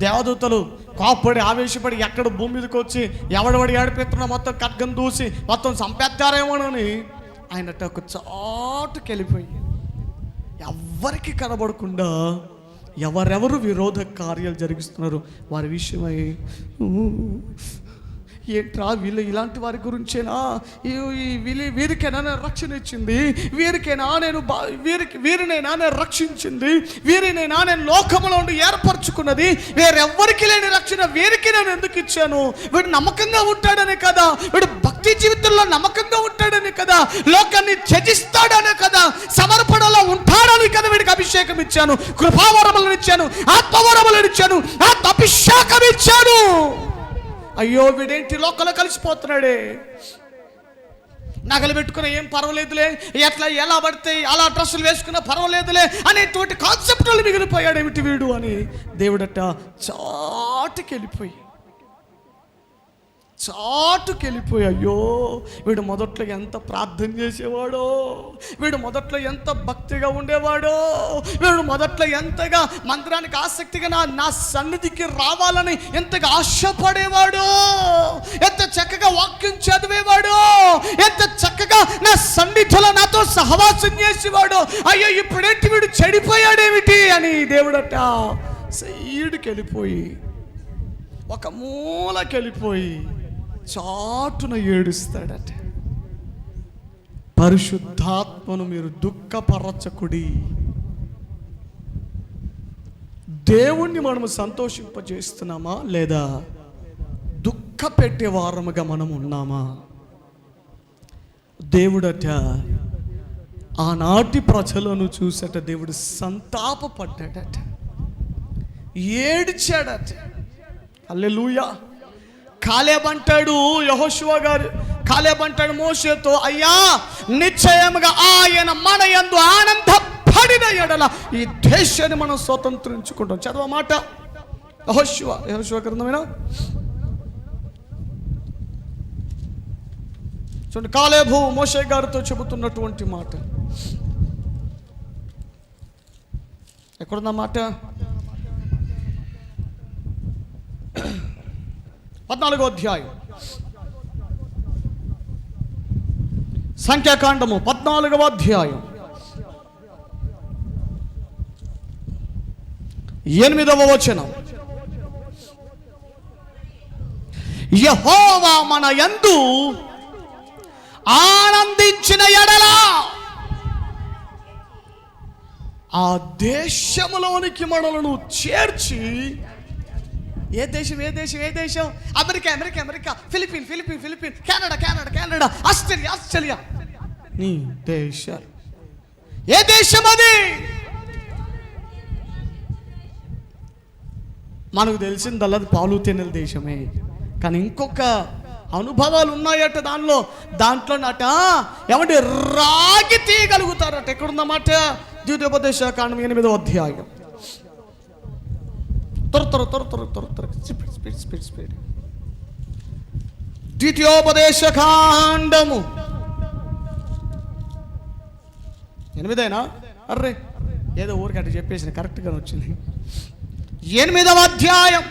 దేవదూతలు కోపడి ఆవేశపడి ఎక్కడ భూమి మీదకి వచ్చి ఎవడబడి ఏడిపెత్తున్నా మొత్తం ఖడ్గం దూసి మొత్తం చంపేస్తారేమోనని ఆయనట ఒక చాటుకి వెళ్ళిపోయి ఎవ్వరికి కనబడకుండా ఎవరెవరు విరోధ కార్యాలు జరిగిస్తున్నారు వారి విషయమై, ఏంట్రా వీళ్ళు ఇలాంటి వారి గురించేనా, వీరికైనా నేను రక్షణ ఇచ్చింది, వీరినైనా నేను రక్షించింది, వీరినైనా నేను లోకములో ఉండి ఏర్పరచుకున్నది, వేరెవ్వరికి లేని రక్షణ వీరికి నేను ఎందుకు ఇచ్చాను? వీడు నమ్మకంగా ఉంటాడనే కదా, వీడు భక్తి జీవితంలో నమ్మకంగా ఉంటాడని కదా, లోకాన్ని త్యజిస్తాడనే కదా, సమర్పణలో ఉంటాడని కదా వీడికి అభిషేకం ఇచ్చాను, కృపావరములను ఇచ్చాను, ఆత్మవరములను ఇచ్చాను, అభిషేకం ఇచ్చాను. అయ్యో వీడేంటి లోకంలో కలిసిపోతున్నాడే, నగలు పెట్టుకున్నా ఏం పర్వాలేదులే, ఎలా పడితే అలా డ్రెస్సులు వేసుకున్నా పర్వాలేదులే అనేటువంటి కాన్సెప్ట్ వాళ్ళు మిగిలిపోయాడు ఏమిటి వీడు అని దేవుడట చాటుకి వెళ్ళిపోయి చాటుకెళ్ళిపోయి, అయ్యో వీడు మొదట్లో ఎంత ప్రార్థన చేసేవాడో, వీడు మొదట్లో ఎంత భక్తిగా ఉండేవాడో, వీడు మొదట్లో ఎంతగా మందిరానికి ఆసక్తిగా నా సన్నిధికి రావాలని ఎంతగా ఆశపడేవాడు, ఎంత చక్కగా వాక్యం చదివేవాడు, ఎంత చక్కగా నా సన్నిధిలో నాతో సహవాసం చేసేవాడు, అయ్యో ఇప్పుడేంటి వీడు చెడిపోయాడేమిటి అని దేవుడట సైడ్కి వెళ్ళిపోయి, ఒక మూలకెళ్ళిపోయి చాటున ఏడుస్తాడట. పరిశుద్ధాత్మను మీరు దుఃఖపరచకుడి. దేవుణ్ణి మనము సంతోషింపజేస్తున్నామా లేదా దుఃఖ పెట్టే వారముగా మనం ఉన్నామా? దేవుడట ఆనాటి ప్రజలను చూసట దేవుడు సంతాపపడ్డాడట, ఏడ్చాడట. హల్లెలూయా. కాలేబ్ అంటాడు, యెహోషువ గారు కాలేబ్ అంటాడు మోషేతో, అయ్యా నిశ్చయముగా ఆయన మన యందు ఆనందపడిన ఎడల ఈ దేశాన్ని మనం స్వతంత్రించుకుంటాం. చదవ మాట, యెహోషువ గ్రంథమేనా చూడండి, కాలేబు మోషే గారితో చెబుతున్నటువంటి మాట. ఎక్కడున్న మాట? 14వ అధ్యాయం సంఖ్యాకాండము 14వ అధ్యాయం 8వ వచనం. యెహోవా మన యందు ఆనందించిన ఎడల ఆ దేశములోనికి మనలను చేర్చి, ఏ దేశం ఏ దేశం ఏ దేశం? America America America, Philippines Philippines Philippines, Canada Canada Canada, Australia Australia, నీ దేశాలు. ఏ దేశం అది? మనకు తెలిసిందల్లా పాలు తేనెల దేశమే, కానీ ఇంకొక అనుభవాలు ఉన్నాయట దాంట్లో నట ఏమంటే రాగి తీయగలుగుతారట. ఎక్కడున్నమాట? ద్వితీయోపదేశ కాండం 8వ అధ్యాయం. స్పీడ్. ద్వితీయోపదేశ కాండము 8 అర్రే ఏదో ఊరికట్ట చెప్పేసిన, కరెక్ట్గా వచ్చింది. 8వ అధ్యాయం.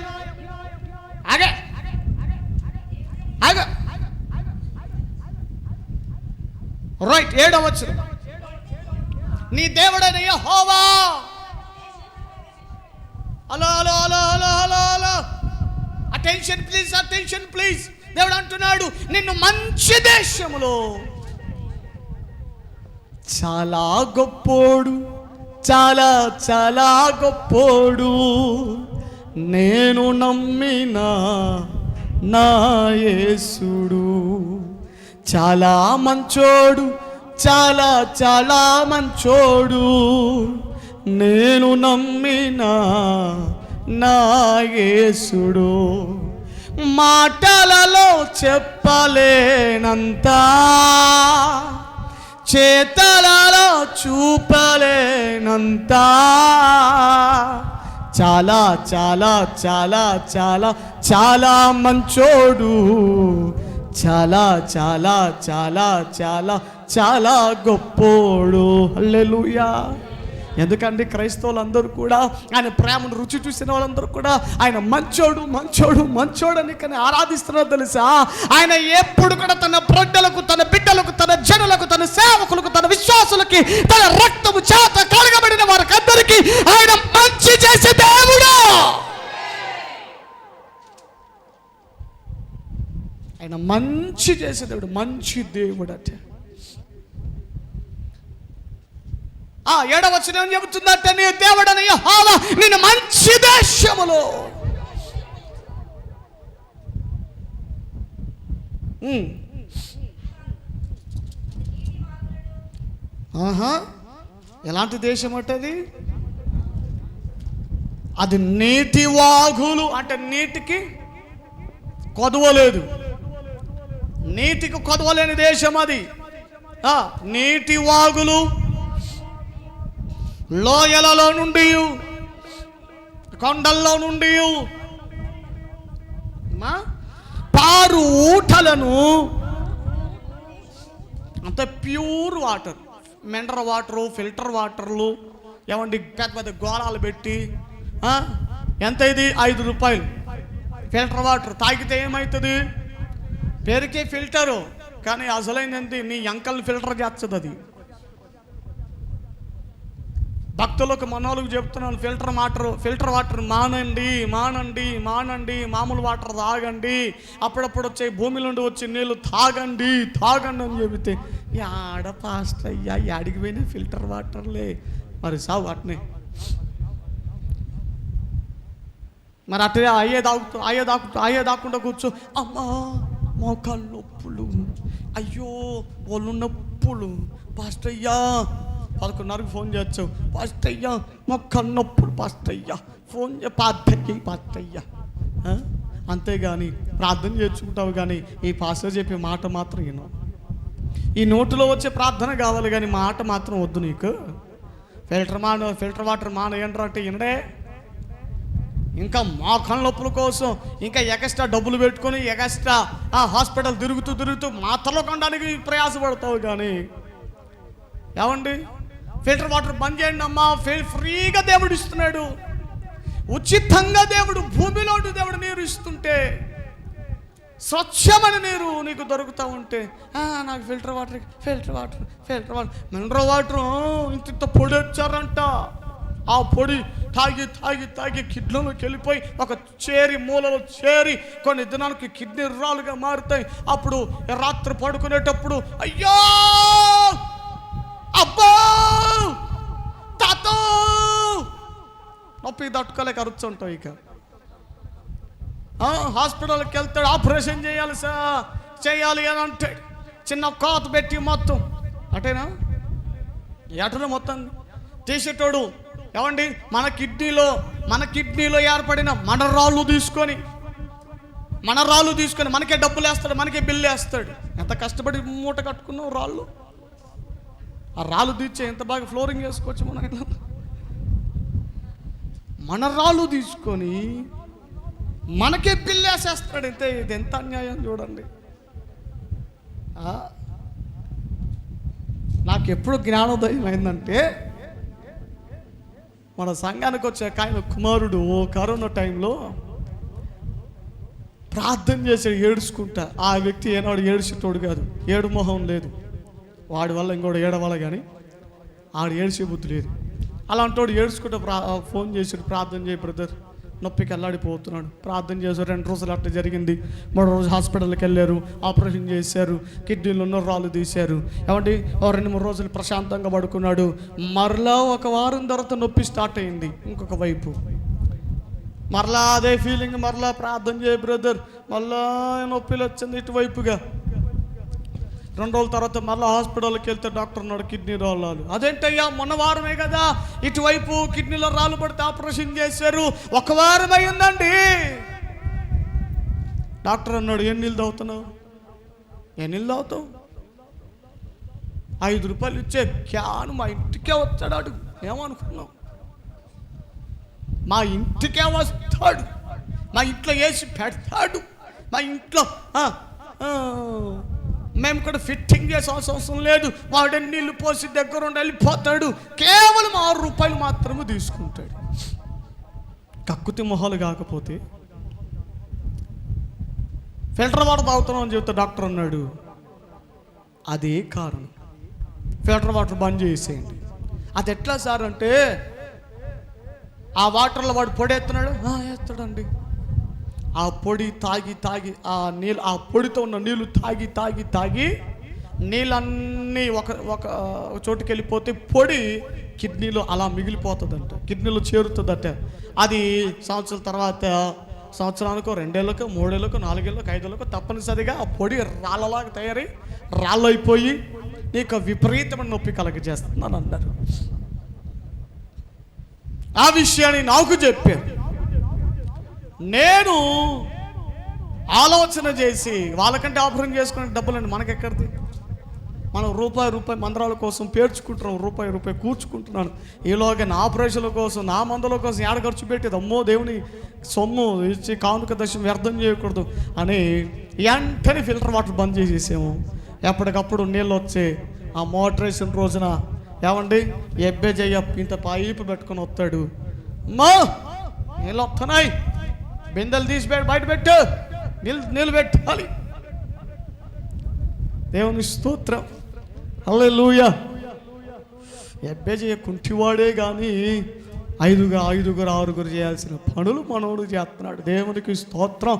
రైట్, 7వ వచనం. నీ దేవుడైన Jehovah, hello hello hello hello hello hello, attention please, attention please. దేవుడు అంటున్నాడు, నిన్ను మంచి దేశములో చాలా గొప్పోడు, చాలా చాలా గొప్పోడు, నేను నమ్మిన నా యేసుడు, చాలా మంచోడు, చాలా చాలా మంచోడు, నేను నమ్మిన నా యేసుడు, మాటలలో చెప్పలేనంత, చేతలలో చూపలేనంత, చాలా చాలా చాలా చాలా చాలా మంచోడు, చాలా చాలా చాలా చాలా చాలా గొప్పోడు. హల్లెలూయా. ఎందుకంటే క్రైస్తవులందరూ కూడా ఆయన ప్రేమను రుచి చూసిన వాళ్ళందరూ కూడా ఆయన మంచోడు మంచోడు మంచోడు అని కానీ ఆరాధిస్తున్నారు తెలుసా. ఆయన ఎప్పుడు కూడా తన ప్రజలకు, తన బిడ్డలకు, తన జనులకు, తన సేవకులకు, తన విశ్వాసులకి తన రక్తము చేత కడగబడిన వారికి అందరికీ ఆయన మంచి చేసే దేవుడు. ఆయన మంచి చేసే దేవుడు, మంచి దేవుడు అంటే. 7వ వచనం ఏం చెబుతుందంటే, నీ దేవుడైన యెహోవా నిన్ను మంచి దేశములో, ఎలాంటి దేశం అంటది? అది నీటి వాగులు, అంటే నీటికి కొదవలేదు, నీటికి కొదవలేని దేశం అది. నీటి వాగులు, లోయలలో నుండి, కొండల్లో నుండి పారు ఊటలను, అంత pure water, mineral water, filter వాటర్లు, ఏమండి పెద్ద పెద్ద గోళాలు పెట్టి, ఎంత ఇది 5 రూపాయలు ఫిల్టర్ వాటర్ తాగితే ఏమవుతుంది? పేరుకే ఫిల్టరు, కానీ అసలైనది నీ అంకల్ని ఫిల్టర్ చేస్తుంది అది. భక్తులకు మనోళ్ళకు చెప్తున్నాను, ఫిల్టర్ వాటర్ మానండి, మామూలు వాటర్ తాగండి, అప్పుడప్పుడు వచ్చే భూమి నుండి వచ్చే నీళ్ళు తాగండి అని చెబితే, ఆడ పాస్టర్ అయ్యా యాడికి పోయినా ఫిల్టర్ వాటర్లే, మరి సాగు అట్నే. మరి అట్లే అయ్యే దాక్కుండా కూర్చో, అమ్మా మోకాళ్ళ నొప్పులు, అయ్యో వాళ్ళు నొప్పులు, పాస్టర్ అయ్యా 11:30కి ఫోన్ చేయొచ్చావు, పాస్టర్ అయ్యా మోకాళ్ళ నొప్పులు, పాస్టర్ అయ్యా ఫోన్ పాస్టర్ అయ్యా. అంతేగాని ప్రార్థన చేసుకుంటావు, కానీ ఈ పాస్టర్ చెప్పే మాట మాత్రం విను. ఈ నోటులో వచ్చే ప్రార్థన కావాలి, కానీ మాట మాత్రం వద్దు నీకు. ఫిల్టర్ వాటర్ ఏంటంటే వినడే, ఇంకా మోకాళ్ళ నొప్పుల కోసం ఇంకా ఎక్స్ట్రా డబ్బులు పెట్టుకొని ఎక్స్ట్రా హాస్పిటల్ తిరుగుతూ మాత్రలు కొనడానికి ప్రయాసపడతావు. కానీ ఏమండి, ఫిల్టర్ వాటర్ బంద్ చేయండి అమ్మా, ఫ్రీగా దేవుడు ఇస్తున్నాడు, ఉచితంగా దేవుడు భూమిలో దేవుడు నీరు ఇస్తుంటే, స్వచ్ఛమైన నీరు నీకు దొరుకుతూ ఉంటే, నాకు ఫిల్టర్ వాటర్ మినరల్ వాటర్ ఇంత పొడి వచ్చారంట, ఆ పొడి తాగి కిడ్నీలోకి వెళ్ళిపోయి ఒక మూలలో చేరి కొన్ని దినానికి కిడ్నీ రాళ్ళుగా మారుతాయి. అప్పుడు రాత్రి పడుకునేటప్పుడు అయ్యో అబ్బా తాతో నొప్పి తట్టుకోలేక అరుచుంటావు. ఇక హాస్పిటల్కి వెళ్తాడు, ఆపరేషన్ చేయాలి అని అంటాడు, చిన్న కోత పెట్టి మొత్తం అటేనా మొత్తం తీసేటోడు. ఏమండి, మన కిడ్నీలో ఏర్పడిన మనరాళ్ళు తీసుకొని మనకే డబ్బులు వేస్తాడు, మనకే బిల్లు వేస్తాడు. ఎంత కష్టపడి మూట కట్టుకున్నావు రాళ్ళు, ఆ రాళ్ళు తీర్చే ఎంత బాగా ఫ్లోరింగ్ వేసుకోవచ్చు మన ఇట్లా. మనరాళ్ళు తీసుకొని మనకే బిల్లు వేసేస్తాడు. ఇది ఎంత అన్యాయం చూడండి. నాకు ఎప్పుడు జ్ఞానోదయం అయిందంటే, మన సంఘానికి వచ్చే ఆయన కుమారుడు కరోనా టైంలో ప్రార్థన చేసాడు ఏడుచుకుంటా. ఆ వ్యక్తి ఏనాడు ఏడ్చేటోడు కాదు, ఏడు మొహం లేదు, వాడి వల్ల ఇంకోటి ఏడవాల, కానీ ఆడు ఏడ్చే బుద్ధి లేదు. అలాంటోడు ఏడ్చుకుంటా ఫోన్ చేసాడు, ప్రార్థన చేయి బ్రదర్, నొప్పికి అల్లాడిపోతున్నాడు. ప్రార్థన చేశారు, 2 రోజులు అట్లా జరిగింది. 3వ రోజు హాస్పిటల్కి వెళ్ళారు, ఆపరేషన్ చేశారు, కిడ్నీలో ఉన్న రాళ్ళు తీశారు. ఏమంటే 2-3 రోజులు ప్రశాంతంగా పడుకున్నాడు. మరలా ఒక వారం తర్వాత నొప్పి స్టార్ట్ అయింది. ఇంకొక వైపు మరలా అదే ఫీలింగ్, మరలా ప్రార్థన చేయ బ్రదర్, మళ్ళా నొప్పిలు వచ్చింది ఇటువైపుగా. 2 రోజుల తర్వాత మళ్ళీ హాస్పిటల్కి వెళ్తే డాక్టర్ అన్నాడు కిడ్నీ రాళ్ళు. అదేంటయ్యా, మొన్న వారమే కదా ఇటువైపు కిడ్నీలో రాళ్ళు పడితే ఆపరేషన్ చేశారు, 1 వారం అయిందండి. డాక్టర్ అన్నాడు, ఎన్ని నీళ్ళు తాగుతావు? 5 రూపాయలు ఇచ్చే క్యాను మా ఇంటికే వచ్చాడు. ఏమనుకున్నావు? మా ఇంటికే వస్తాడు, మా ఇంట్లో వేసి పెడతాడు, మా ఇంట్లో మేము కూడా ఫిట్టింగ్ చేసే అవసరం లేదు, వాడు నీళ్ళు పోసి దగ్గర ఉండి వెళ్ళిపోతాడు, కేవలం 6 రూపాయలు మాత్రమే తీసుకుంటాడు. కక్కుతి మొహాలు కాకపోతే ఫిల్టర్ వాటర్ తాగుతున్నాం అని చెప్తే డాక్టర్ అన్నాడు, అదే కారణం, ఫిల్టర్ వాటర్ బంద్ చేసేయండి. అది ఎట్లా సార్ అంటే, ఆ వాటర్లో వాడు పొడి ఎత్తున్నాడు, వేస్తాడండి. ఆ పొడి తాగి ఆ పొడితో ఉన్న నీళ్ళు తాగి నీళ్ళన్నీ ఒక చోటుకి వెళ్ళిపోతే పొడి కిడ్నీలో అలా మిగిలిపోతుందంట, కిడ్నీలో చేరుతుందట. అది సంవత్సరాల తర్వాత, సంవత్సరానికో 2 ఏళ్ళకో 3 ఏళ్ళకో 4 ఏళ్ళకో 5 ఏళ్ళకో తప్పనిసరిగా ఆ పొడి రాళ్ళలాగా తయారై రాళ్ళు అయిపోయి నీకు విపరీతమైన నొప్పి కలగజేస్తున్నాను అన్నారు. ఆ విషయాన్ని నాకు చెప్పారు. నేను ఆలోచన చేసి, వాళ్ళకంటే ఆపరేషన్ చేసుకునే డబ్బులండి మనకెక్కడిది? మనం రూపాయి మందిరాల కోసం పేర్చుకుంటున్నాం, రూపాయి కూర్చుకుంటున్నాను. ఈలోగా నా ఆపరేషన్ల కోసం, నా మందుల కోసం ఖర్చు పెట్టేది, అమ్మో దేవుని సొమ్ము ఇచ్చి కానుక దశ వ్యర్థం చేయకూడదు అని వెంటనే ఫిల్టర్ వాటర్ బంద్ చేసేసాము. ఎప్పటికప్పుడు నీళ్ళు వచ్చే ఆ మోటార్ వేసిన రోజున ఏమండి ఎబ్బే చెయ్య ఇంత పైపు పెట్టుకొని వస్తాడు, అమ్మా నీళ్ళు వస్తున్నాయి, బిందెలు తీసి బయట పెట్టు, నీళ్ళు పెట్టాలి. దేవుని స్తోత్రం, హల్లెలూయా. ఎబ్బే చేయ కుంటివాడే కానీ ఐదుగురు 6 చేయాల్సిన పనులు మనోడు చేస్తున్నాడు. దేవునికి స్తోత్రం.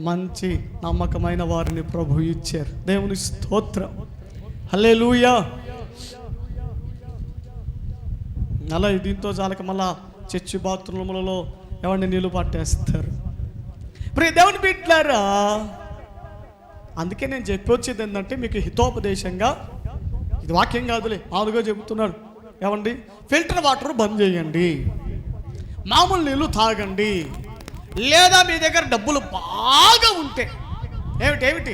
మంచి నమ్మకమైన వారిని ప్రభు ఇచ్చారు. దేవుని స్తోత్రం, హల్లెలూయా. అలా దీంతో చాలక మళ్ళా చర్చి బాత్రూములలో ఎవరిని నీళ్ళు పట్టేస్తారు. ప్రియ దేవుని బిడ్డలారా, అందుకే నేను చెప్పొచ్చేది ఏంటంటే మీకు హితోపదేశంగా, ఇది వాక్యం కాదులే, మామూలుగా చెబుతున్నారు. ఏమండి ఫిల్టర్ వాటర్ బంద్ చేయండి, మామూలు నీళ్ళు తాగండి. లేదా మీ దగ్గర డబ్బులు బాగా ఉంటే ఏమిటి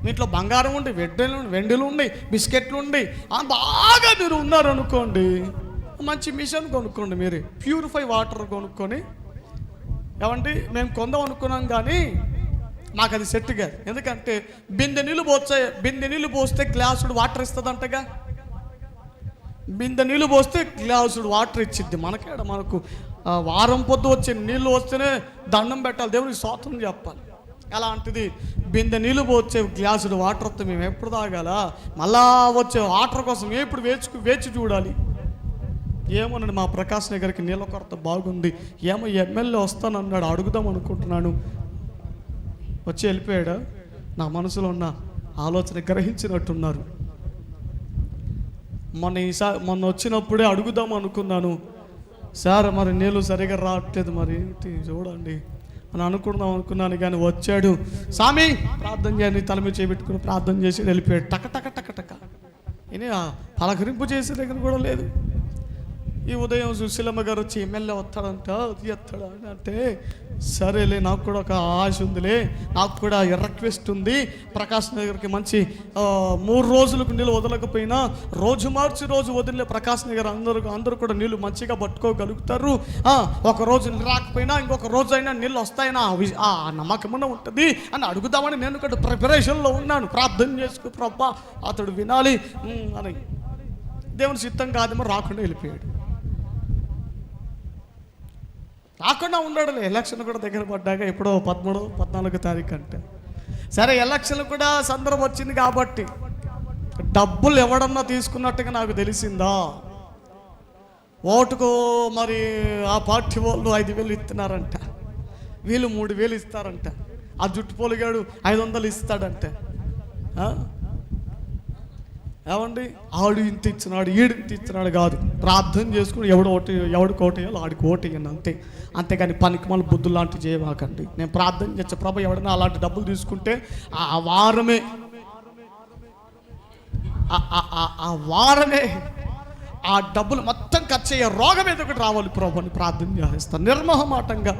మీ ఇంట్లో బంగారం ఉండి, వెండిలు ఉండి, బిస్కెట్లు ఉండి, బాగా మీరు ఉన్నారు అనుకోండి, మంచి మిషన్ కొనుక్కోండి. మీరే ప్యూరిఫై వాటర్ కొనుక్కొని, ఏమండి మేము కొందాం అనుకున్నాం కానీ మాకు అది సెట్ కాదు. ఎందుకంటే బిందె నీళ్ళు పోస్తే గ్లాసుడు వాటర్ ఇస్తుందంటగా. బిందె నీళ్ళు పోస్తే గ్లాసుడు వాటర్ ఇచ్చిద్ది. మనకు వారం పొద్దు వచ్చే నీళ్ళు వస్తేనే దండం పెట్టాలి, దేవునికి స్తోత్రం చెప్పాలి. అలాంటిది బిందె నీళ్ళు పోతే గ్లాసుడు వాటర్ వస్తే మేము ఎప్పుడు తాగాల? మళ్ళా వచ్చే వాటర్ కోసం ఎప్పుడు వేచి చూడాలి. ఏమోనండి, మా ప్రకాష్ నగర్కి నీళ్ళ కొరత బాగుంది, ఏమో ఎమ్మెల్యే వస్తానన్నాడు, అడుగుదాం అనుకుంటున్నాను. వచ్చి వెళ్ళిపోయాడు. నా మనసులో ఉన్న ఆలోచన గ్రహించినట్టున్నారు. మొన్న వచ్చినప్పుడే అడుగుదాం అనుకున్నాను, సార్ మరి నీళ్ళు సరిగా రావట్లేదు, మరి ఏంటి చూడండి అని అనుకున్నాను. కానీ వచ్చాడు, స్వామి ప్రార్థన చేయని తల మీద చేపెట్టుకుని ప్రార్థన చేసి వెళ్ళిపోయాడు. టక ఇని పలకరింపు చేసే దగ్గర కూడా లేదు. ఈ ఉదయం సుశీలమ్మ గారు వచ్చి ఎమ్మెల్యే వస్తాడంట, అది వస్తాడా అని అంటే, సరేలే నాకు కూడా ఒక ఆశ ఉందిలే, నాకు కూడా రిక్వెస్ట్ ఉంది. ప్రకాష్ నగర్కి మంచి 3 రోజులకు నీళ్ళు వదలకపోయినా రోజు మార్చి రోజు వదిలే ప్రకాష్ నగర్ అందరూ కూడా నీళ్ళు మంచిగా పట్టుకోగలుగుతారు. ఒక రోజు రాకపోయినా ఇంకొక రోజు అయినా నీళ్ళు వస్తాయని ఆ నమ్మకమున్న ఉంటుంది అని అడుగుదామని నేను కూడా ప్రిపరేషన్లో ఉన్నాను. ప్రార్థన చేసుకో ప్రభా, అతడు వినాలి అని. దేవుని సిద్ధం కాదేమో రాకుండా వెళ్ళిపోయాడు. రాకుండా ఉన్నాడు. ఎలక్షన్ కూడా దగ్గర పడ్డాక ఎప్పుడో 13, 14 తారీఖు అంటే, సరే ఎలక్షన్ కూడా సందర్భం వచ్చింది కాబట్టి డబ్బులు ఎవడన్నా తీసుకున్నట్టుగా నాకు తెలిసిందా? ఓటుకు మరి ఆ పార్టీ వాళ్ళు 5,000 ఇస్తున్నారంట, వీళ్ళు 3,000 ఇస్తారంట, ఆ జుట్టు పోలిగాడు 500 ఇస్తాడంట. ఏమండి ఆడు ఇంత ఇచ్చినాడు, ఈడు ఇంత ఇచ్చినాడు కాదు. ప్రార్థన చేసుకుని ఎవడికి ఓటేయాలో ఆడికి ఓటేయండి, అంతేగాని పనికి మళ్ళీ బుద్ధులు లాంటివి చేయమాకండి. నేను ప్రార్థన చేసే ప్రభు ఎవడైనా అలాంటి డబ్బులు తీసుకుంటే ఆ వారమే ఆ డబ్బులు మొత్తం ఖర్చు అయ్యే రోగం ఏదో ఒకటి రావాలి ప్రభు అని ప్రార్థన చేస్తాను నిర్మోహమాటంగా.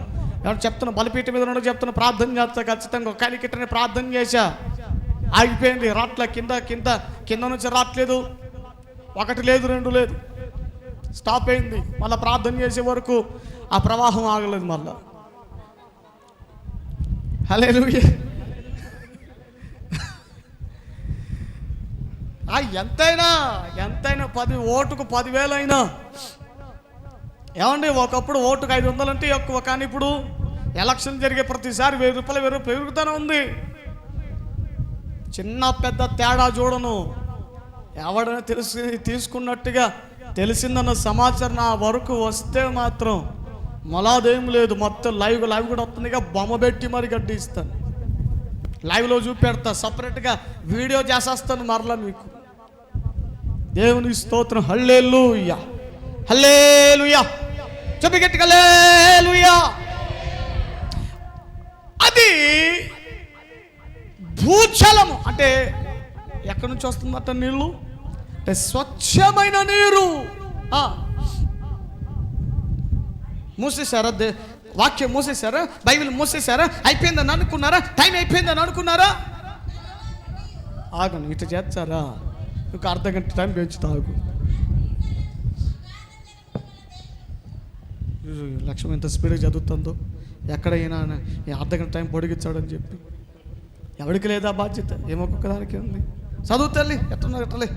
ఏమన్నా చెప్తున్నా, బలిపీఠ మీద ఉన్న చెప్తున్నా, ప్రార్థన చేస్తా ఖచ్చితంగా. ఒక కిట్టనే ప్రార్థన చేశా, ఆగిపోయింది, రాట్ల కింద నుంచి రావట్లేదు, 1 లేదు 2 లేదు, స్టాప్ అయింది. మళ్ళీ ప్రార్థన చేసే వరకు ఆ ప్రవాహం ఆగలేదు. మళ్ళా హల్లెలూయా. ఎంతైనా 10 ఓటుకు 10,000 అయినా, ఏమండి ఒకప్పుడు ఓటుకు 500 అంటే ఎక్కువ, కానీ ఇప్పుడు ఎలక్షన్ జరిగే ప్రతిసారి 1,000 రూపాయలు పెరుగుతూనే ఉంది. చిన్న పెద్ద తేడా చూడను. ఎవడైనా తీసుకున్నట్టుగా తెలిసిందన్న సమాచారం నా వరకు వస్తే మాత్రం మలాదేం లేదు, మొత్తం లైవ్ కూడా వస్తుందిగా, బొమ్మ పెట్టి మరి గడ్డి ఇస్తాను, లైవ్లో చూపెడతా, సపరేట్గా వీడియో చేసేస్తాను మరలా మీకు. దేవుని స్తోత్రం, హల్లెలూయా హల్లెలూయా, చెప్పి గట్టిగా హల్లెలూయా. అది భూజలము అంటే ఎక్కడి నుంచి వస్తుందట నీళ్ళు? అంటే స్వచ్ఛమైన నీరు. మూసేశారా? వాక్యం మూసేశారా? బైబిల్ మూసేశారా? అయిపోయిందని అనుకున్నారా? టైం అయిపోయిందని అనుకున్నారా? ఆగను, ఇటు చేస్తారా? ఒక అర్ధగంట టైం పెంచుతాగు. లక్ష్యం ఎంత స్పీడ్గా చదువుతుందో, ఎక్కడైనా అర్ధగంట టైం పొడిగించాడని చెప్పి ఎవరికి లేదా బాధ్యత? ఏమొక్కొక్క దానికి ఉంది. చదువు తల్లి, ఎట్లా ఎట్టలే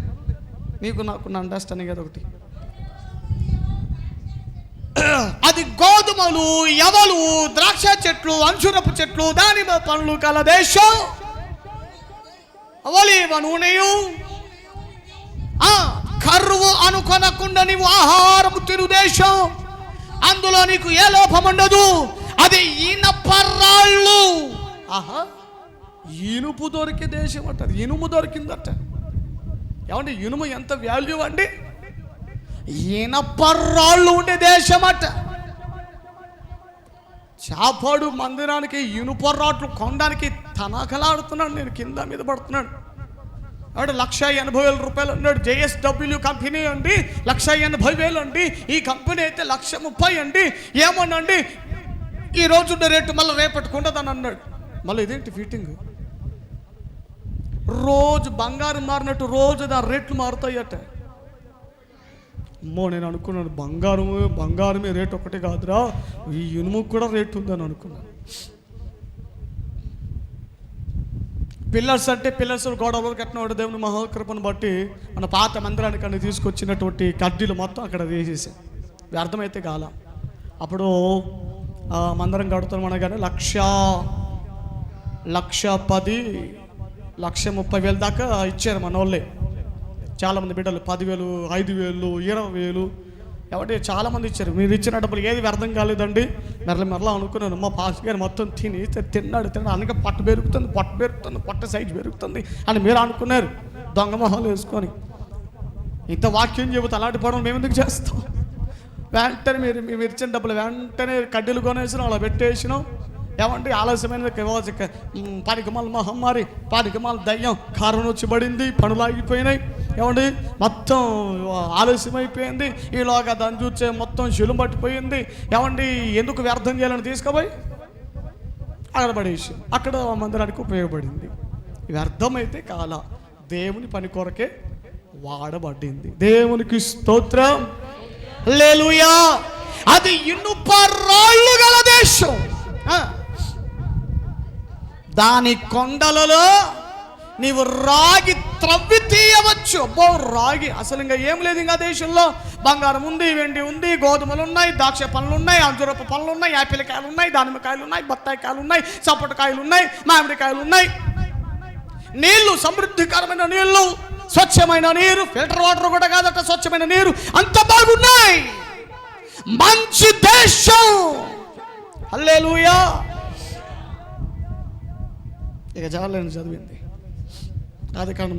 నీకు నాకున్న అండర్స్టాండింగ్ ఏదో ఒకటి. అది గోధుమలు, యవలు, ద్రాక్ష చెట్లు, అంజూరపు చెట్లు, దానిమ్మ పండ్లు కల దేశం, ఒలీవ నూనెయు కరువు అనుకొనకుండా నీవు ఆహారము తిను దేశం, అందులో నీకు ఏ లోపం ఉండదు. అది ఇనపరాళ్ళు. ఇనుపు దొరికే దేశం అంటారు. ఇనుము దొరికిందట. ఏమంటే ఇనుము ఎంత వాల్యూ అండి? ఇనపరాళ్ళు ఉండే దేశం అట. చాపాడు మందిరానికి ఇనుపరాట్లు కొనడానికి తనకలాడుతున్నాడు. నేను కింద మీద పడుతున్నాడు. ఆవిడ 1,80,000 రూపాయలు అన్నాడు. JSW కంపెనీ అండి, 1,80,000 అండి. ఈ కంపెనీ అయితే 1,30,000 అండి. ఏమోనండి ఈ రోజు రేటు మళ్ళీ రేపట్టుకుంటుందని అన్నాడు. మళ్ళీ ఇదేంటి ఫిట్టింగ్? రోజు బంగారం మారినట్టు రోజు దాని రేట్లు మారుతాయట. అమ్మో, నేను అనుకున్నాను బంగారమే రేటు ఒకటి కాదురా, ఈ ఇనుముకు కూడా రేటు ఉందని అనుకున్నాను. పిల్లర్స్ అంటే పిల్లర్స్ గోడలు కట్టినవాడు దేవుని మహాకృపను బట్టి మన పాత మందిరానికి అన్ని తీసుకొచ్చినటువంటి కడ్డీలు మొత్తం అక్కడ వేసేసాం. వ్యర్థమైతే కాల. అప్పుడు మందిరం కడుతున్నాం అనగానే 1,10,000 1,30,000 దాకా ఇచ్చారు మన వాళ్ళే. చాలామంది బిడ్డలు 10,000 5,000 20,000 ఎవరి చాలామంది ఇచ్చారు. మీరు ఇచ్చిన డబ్బులు ఏది వ్యర్థం కాలేదండి. మెరలా అనుకున్నాను, మా పాస్ గారు మొత్తం తిన్నాడు అనగా పొట్ట పెరుగుతుంది పొట్ట సైజు పెరుగుతుంది అని మీరు అనుకున్నారు. దొంగ మొహాలు వేసుకొని ఇంత వాక్యం చెబుతా అలాంటి పడడం మేము ఎందుకు చేస్తాం? వెంటనే మీరు ఇచ్చిన డబ్బులు వెంటనే కడ్డీలు కొనేసినాం, అలా పెట్టేసినాం. ఏమంటే ఆలస్యమైన పనికిమాల మహమ్మారి, పనికిమాల దయ్యం కారణం వచ్చి పడింది, పనులు ఆగిపోయినాయి. ఏమండి మొత్తం ఆలస్యమైపోయింది. ఈలోగా దాన్ని చూసే మొత్తం శిలుం పట్టిపోయింది. ఏమండి ఎందుకు వ్యర్థం చేయాలని తీసుకుపోయి అక్కడ పడేసి అక్కడ మందిరానికి ఉపయోగపడింది. వ్యర్థమైతే కాల, దేవుని పని కొరకే వాడబడింది. దేవునికి స్తోత్రం, హల్లెలూయా. అది ఇనుపరాళ్ళు గల దేశం. దాని కొండలలో నీవు రాగి త్రవ్వి తీయవచ్చు. అబ్బో, రాగి అసలు ఇంకా ఏం లేదు. ఇంకా దేశంలో బంగారం ఉంది, వెండి ఉంది, గోధుమలు ఉన్నాయి, ద్రాక్ష పండ్లు ఉన్నాయి, అంజూరపు పండ్లు ఉన్నాయి, యాపిల్ కాయలు ఉన్నాయి, దానిమ్మకాయలు ఉన్నాయి, బత్తాయి కాయలు ఉన్నాయి, సపోటకాయలు ఉన్నాయి, మామిడికాయలు ఉన్నాయి. నీళ్లు సమృద్ధికరమైన నీళ్లు, స్వచ్ఛమైన నీరు, ఫిల్టర్ వాటర్ కూడా కాదట, స్వచ్ఛమైన నీరు, అంత బాగున్నాయి. మంచి దేశం. హల్లెలూయా. ఇక చాలని చదివింది. ఆదికాండం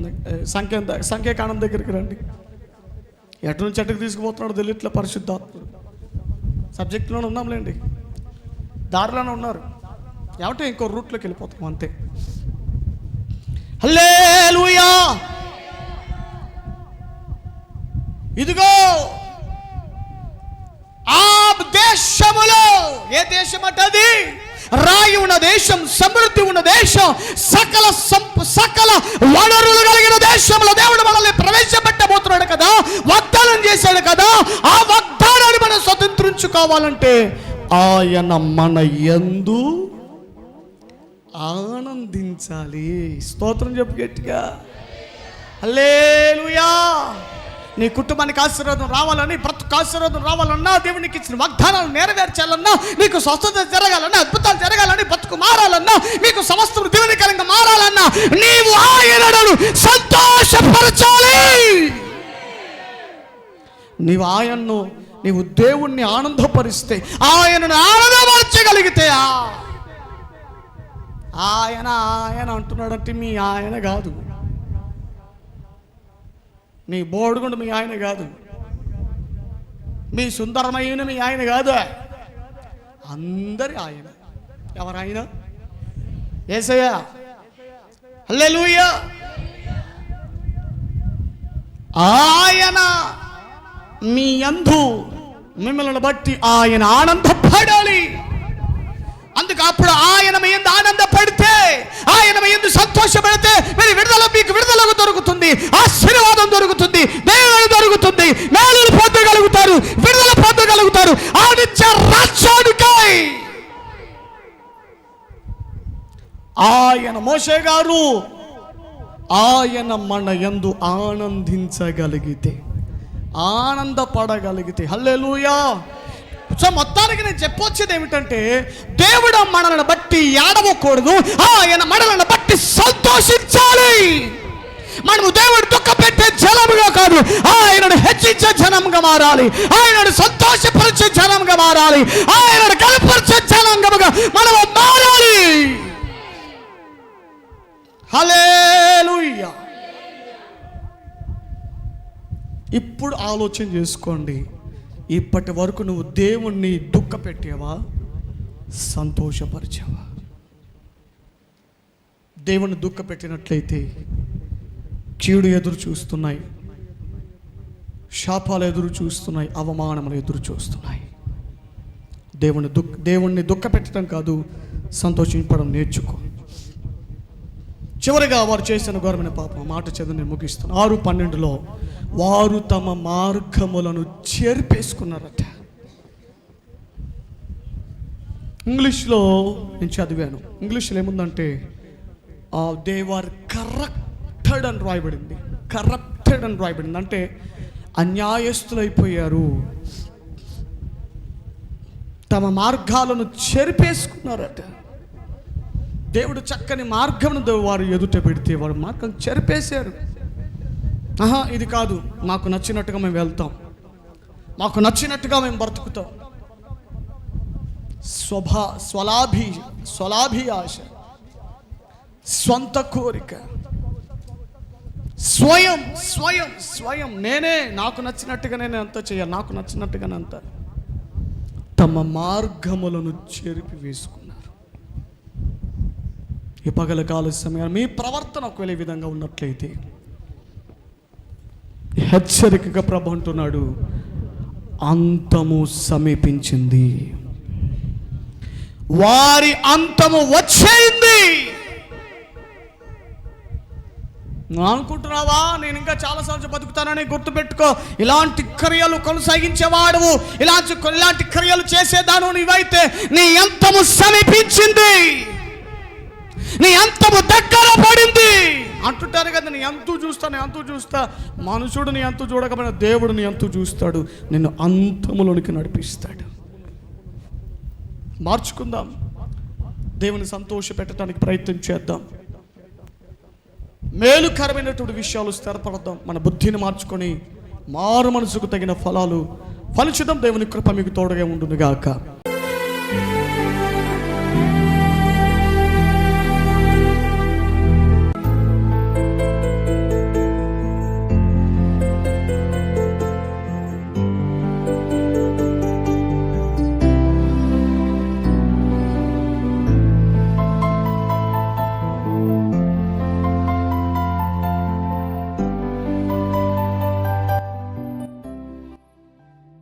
సంఖ్యాకాండం దగ్గరికి రండి. ఎటు నుంచి ఎట్టుకు తీసుకుపోతున్నాడు తెలియట్లే పరిశుద్ధాత్ముడు. సబ్జెక్టులోనే ఉన్నాంలేండి, దారిలోనే ఉన్నారు. ఏమంటే ఇంకో రూట్లోకి వెళ్ళిపోతాం అంతే. హల్లెలూయా. ఇదిగో ఆ దేశములో, ఏ దేశం అంటది? రాయి ఉన్న దేశం, సమృద్ధి ఉన్న దేశం, సకల వనరులు కలిగిన దేశంలో దేవుడు మనల్ని ప్రవేశపెట్టబోతున్నాడు కదా, వాగ్దానం చేశాడు కదా. ఆ వాగ్దానాన్ని మనం స్వతంత్రించుకోవాలంటే ఆయన మన యందు ఆనందించాలి. స్తోత్రం చెప్పు గట్టిగా, హల్లెలూయా. నీ కుటుంబానికి ఆశీర్వాదం రావాలని, బ్రతుకు ఆశీర్వాదం రావాలన్నా, దేవునికి ఇచ్చిన వాగ్దానాలు నెరవేర్చాలన్నా, నీకు స్వస్థత జరగాలన్నా, అద్భుతాలు జరగాలని, బ్రతుకు మారాలన్నా, నీకు సమస్తం దీవెనకరంగా మారాలన్నా, నీవు ఆయనను సంతోషపరచాలి. నీవు దేవుణ్ణి ఆనందపరిస్తే, ఆయనను ఆనందపరచగలిగితే, ఆయన అంటున్నాడంటే మీ ఆయన కాదు, మీ బోడుగుండు మీ ఆయన కాదు, మీ సుందరమైన మీ ఆయన కాదు, అందరి ఆయన. ఎవరాయన? యేసయ్య. హల్లెలూయా. ఆయన మీ యందు మిమ్మల్ని బట్టి ఆయన ఆనందపడాలి. అందుకు అప్పుడు ఆయన మీ యందు ఆనందపడితే, ఆయన మీ యందు సంతోషపడితే మీరు మీకు విడుదల దొరుకుతుంది, ఆశీర్వాదం దొరుకుతుంది, దేవుడు దొరుకుతుంది, మేలులు పొందగలుగుతారు, విడుదల పొందగలుగుతారు. ఆనిచ్చే రాజ్యానికై ఆయన మోషే గారు ఆయన మన యందు ఆనందించగలిగితే, ఆనందపడగలిగితే, హల్లెలూయా. సో మొత్తానికి నేను చెప్పొచ్చేది ఏమిటంటే, దేవుడు మనల్ని బట్టి ఏడవకూడదు, ఆయన మనల్ని బట్టి సంతోషించాలి. మనము దేవుడు దుఃఖ పెట్టే జనముగా కాదు, ఆయనను హెచ్చించే జనంగా మారాలి, ఆయనను సంతోషపరిచే జనంగా మారాలి, ఆయనను కనపరిచే జనంగా మనము మారాలి. హల్లెలూయా. ఇప్పుడు ఆలోచన చేసుకోండి, ఇప్పటి వరకు నువ్వు దేవుణ్ణి దుఃఖ పెట్టావా, సంతోషపరిచావా? దేవుణ్ణి దుఃఖ పెట్టినట్లయితే కీడు ఎదురు చూస్తున్నాయి, శాపాలు ఎదురు చూస్తున్నాయి, అవమానములు ఎదురు చూస్తున్నాయి. దేవుణ్ణి దుఃఖ పెట్టడం కాదు, సంతోషించడం నేర్చుకో. చివరిగా వారు చేసిన ఘోరమైన పాపం, మాట చదివి నేను ముగిస్తాను. 6:12 వారు తమ మార్గములను చెరిపేసుకున్నారట. ఇంగ్లీష్లో నేను చదివాను, ఇంగ్లీష్లో ఏముందంటే దే ఆర్ కరప్టెడ్ అని రాయబడింది. కరప్టెడ్ అని రాయబడింది అంటే అన్యాయస్తులైపోయారు, తమ మార్గాలను చెరిపేసుకున్నారట. దేవుడు చక్కని మార్గమును వారు ఎదుట పెడితే వారు మార్గం చెరిపేశారు. ఇది కాదు, మాకు నచ్చినట్టుగా మేము వెళ్తాం, మాకు నచ్చినట్టుగా మేము బ్రతుకుతాం. స్వలాభి ఆశ, స్వంత కోరిక, స్వయం నేనే, నాకు నచ్చినట్టుగా నేను అంత చేయాలి, నాకు నచ్చినట్టుగానే అంత. తమ మార్గములను చెరిపి వేసుకున్నారు. ఈ పగల కాల సమయాన్ని మీ ప్రవర్తన ఒకవేళ ఈ విధంగా ఉన్నట్లయితే హెచ్చరికగా ప్రభు అంటున్నాడు, అంతము సమీపించింది, వారి అంతము వచ్చేయింది. అనుకుంటున్నావా నేను ఇంకా చాలా సంవత్సరాలు బతుకుతానని? గుర్తుపెట్టుకో, ఇలాంటి క్రియలు కొనసాగించేవాడు, ఇలాంటి క్రియలు చేసేదాను నీవైతే నీ అంతము సమీపించింది, నీ అంతము దగ్గర పడింది అంటుంటారు కదా. నీ అంతు చూస్తా. మనుషుడు నీ అంతు చూడకపోయినా దేవుడు నీ అంతు చూస్తాడు, నిన్ను అంతములోనికి నడిపిస్తాడు. మార్చుకుందాం, దేవుని సంతోష పెట్టడానికి ప్రయత్నం చేద్దాం, మేలుకరమైనటువంటి విషయాలు స్థిరపడదాం, మన బుద్ధిని మార్చుకొని మారు మనసుకు తగిన ఫలాలు ఫలించుదాం. దేవుని కృప మీకు తోడుగా ఉండును గాక.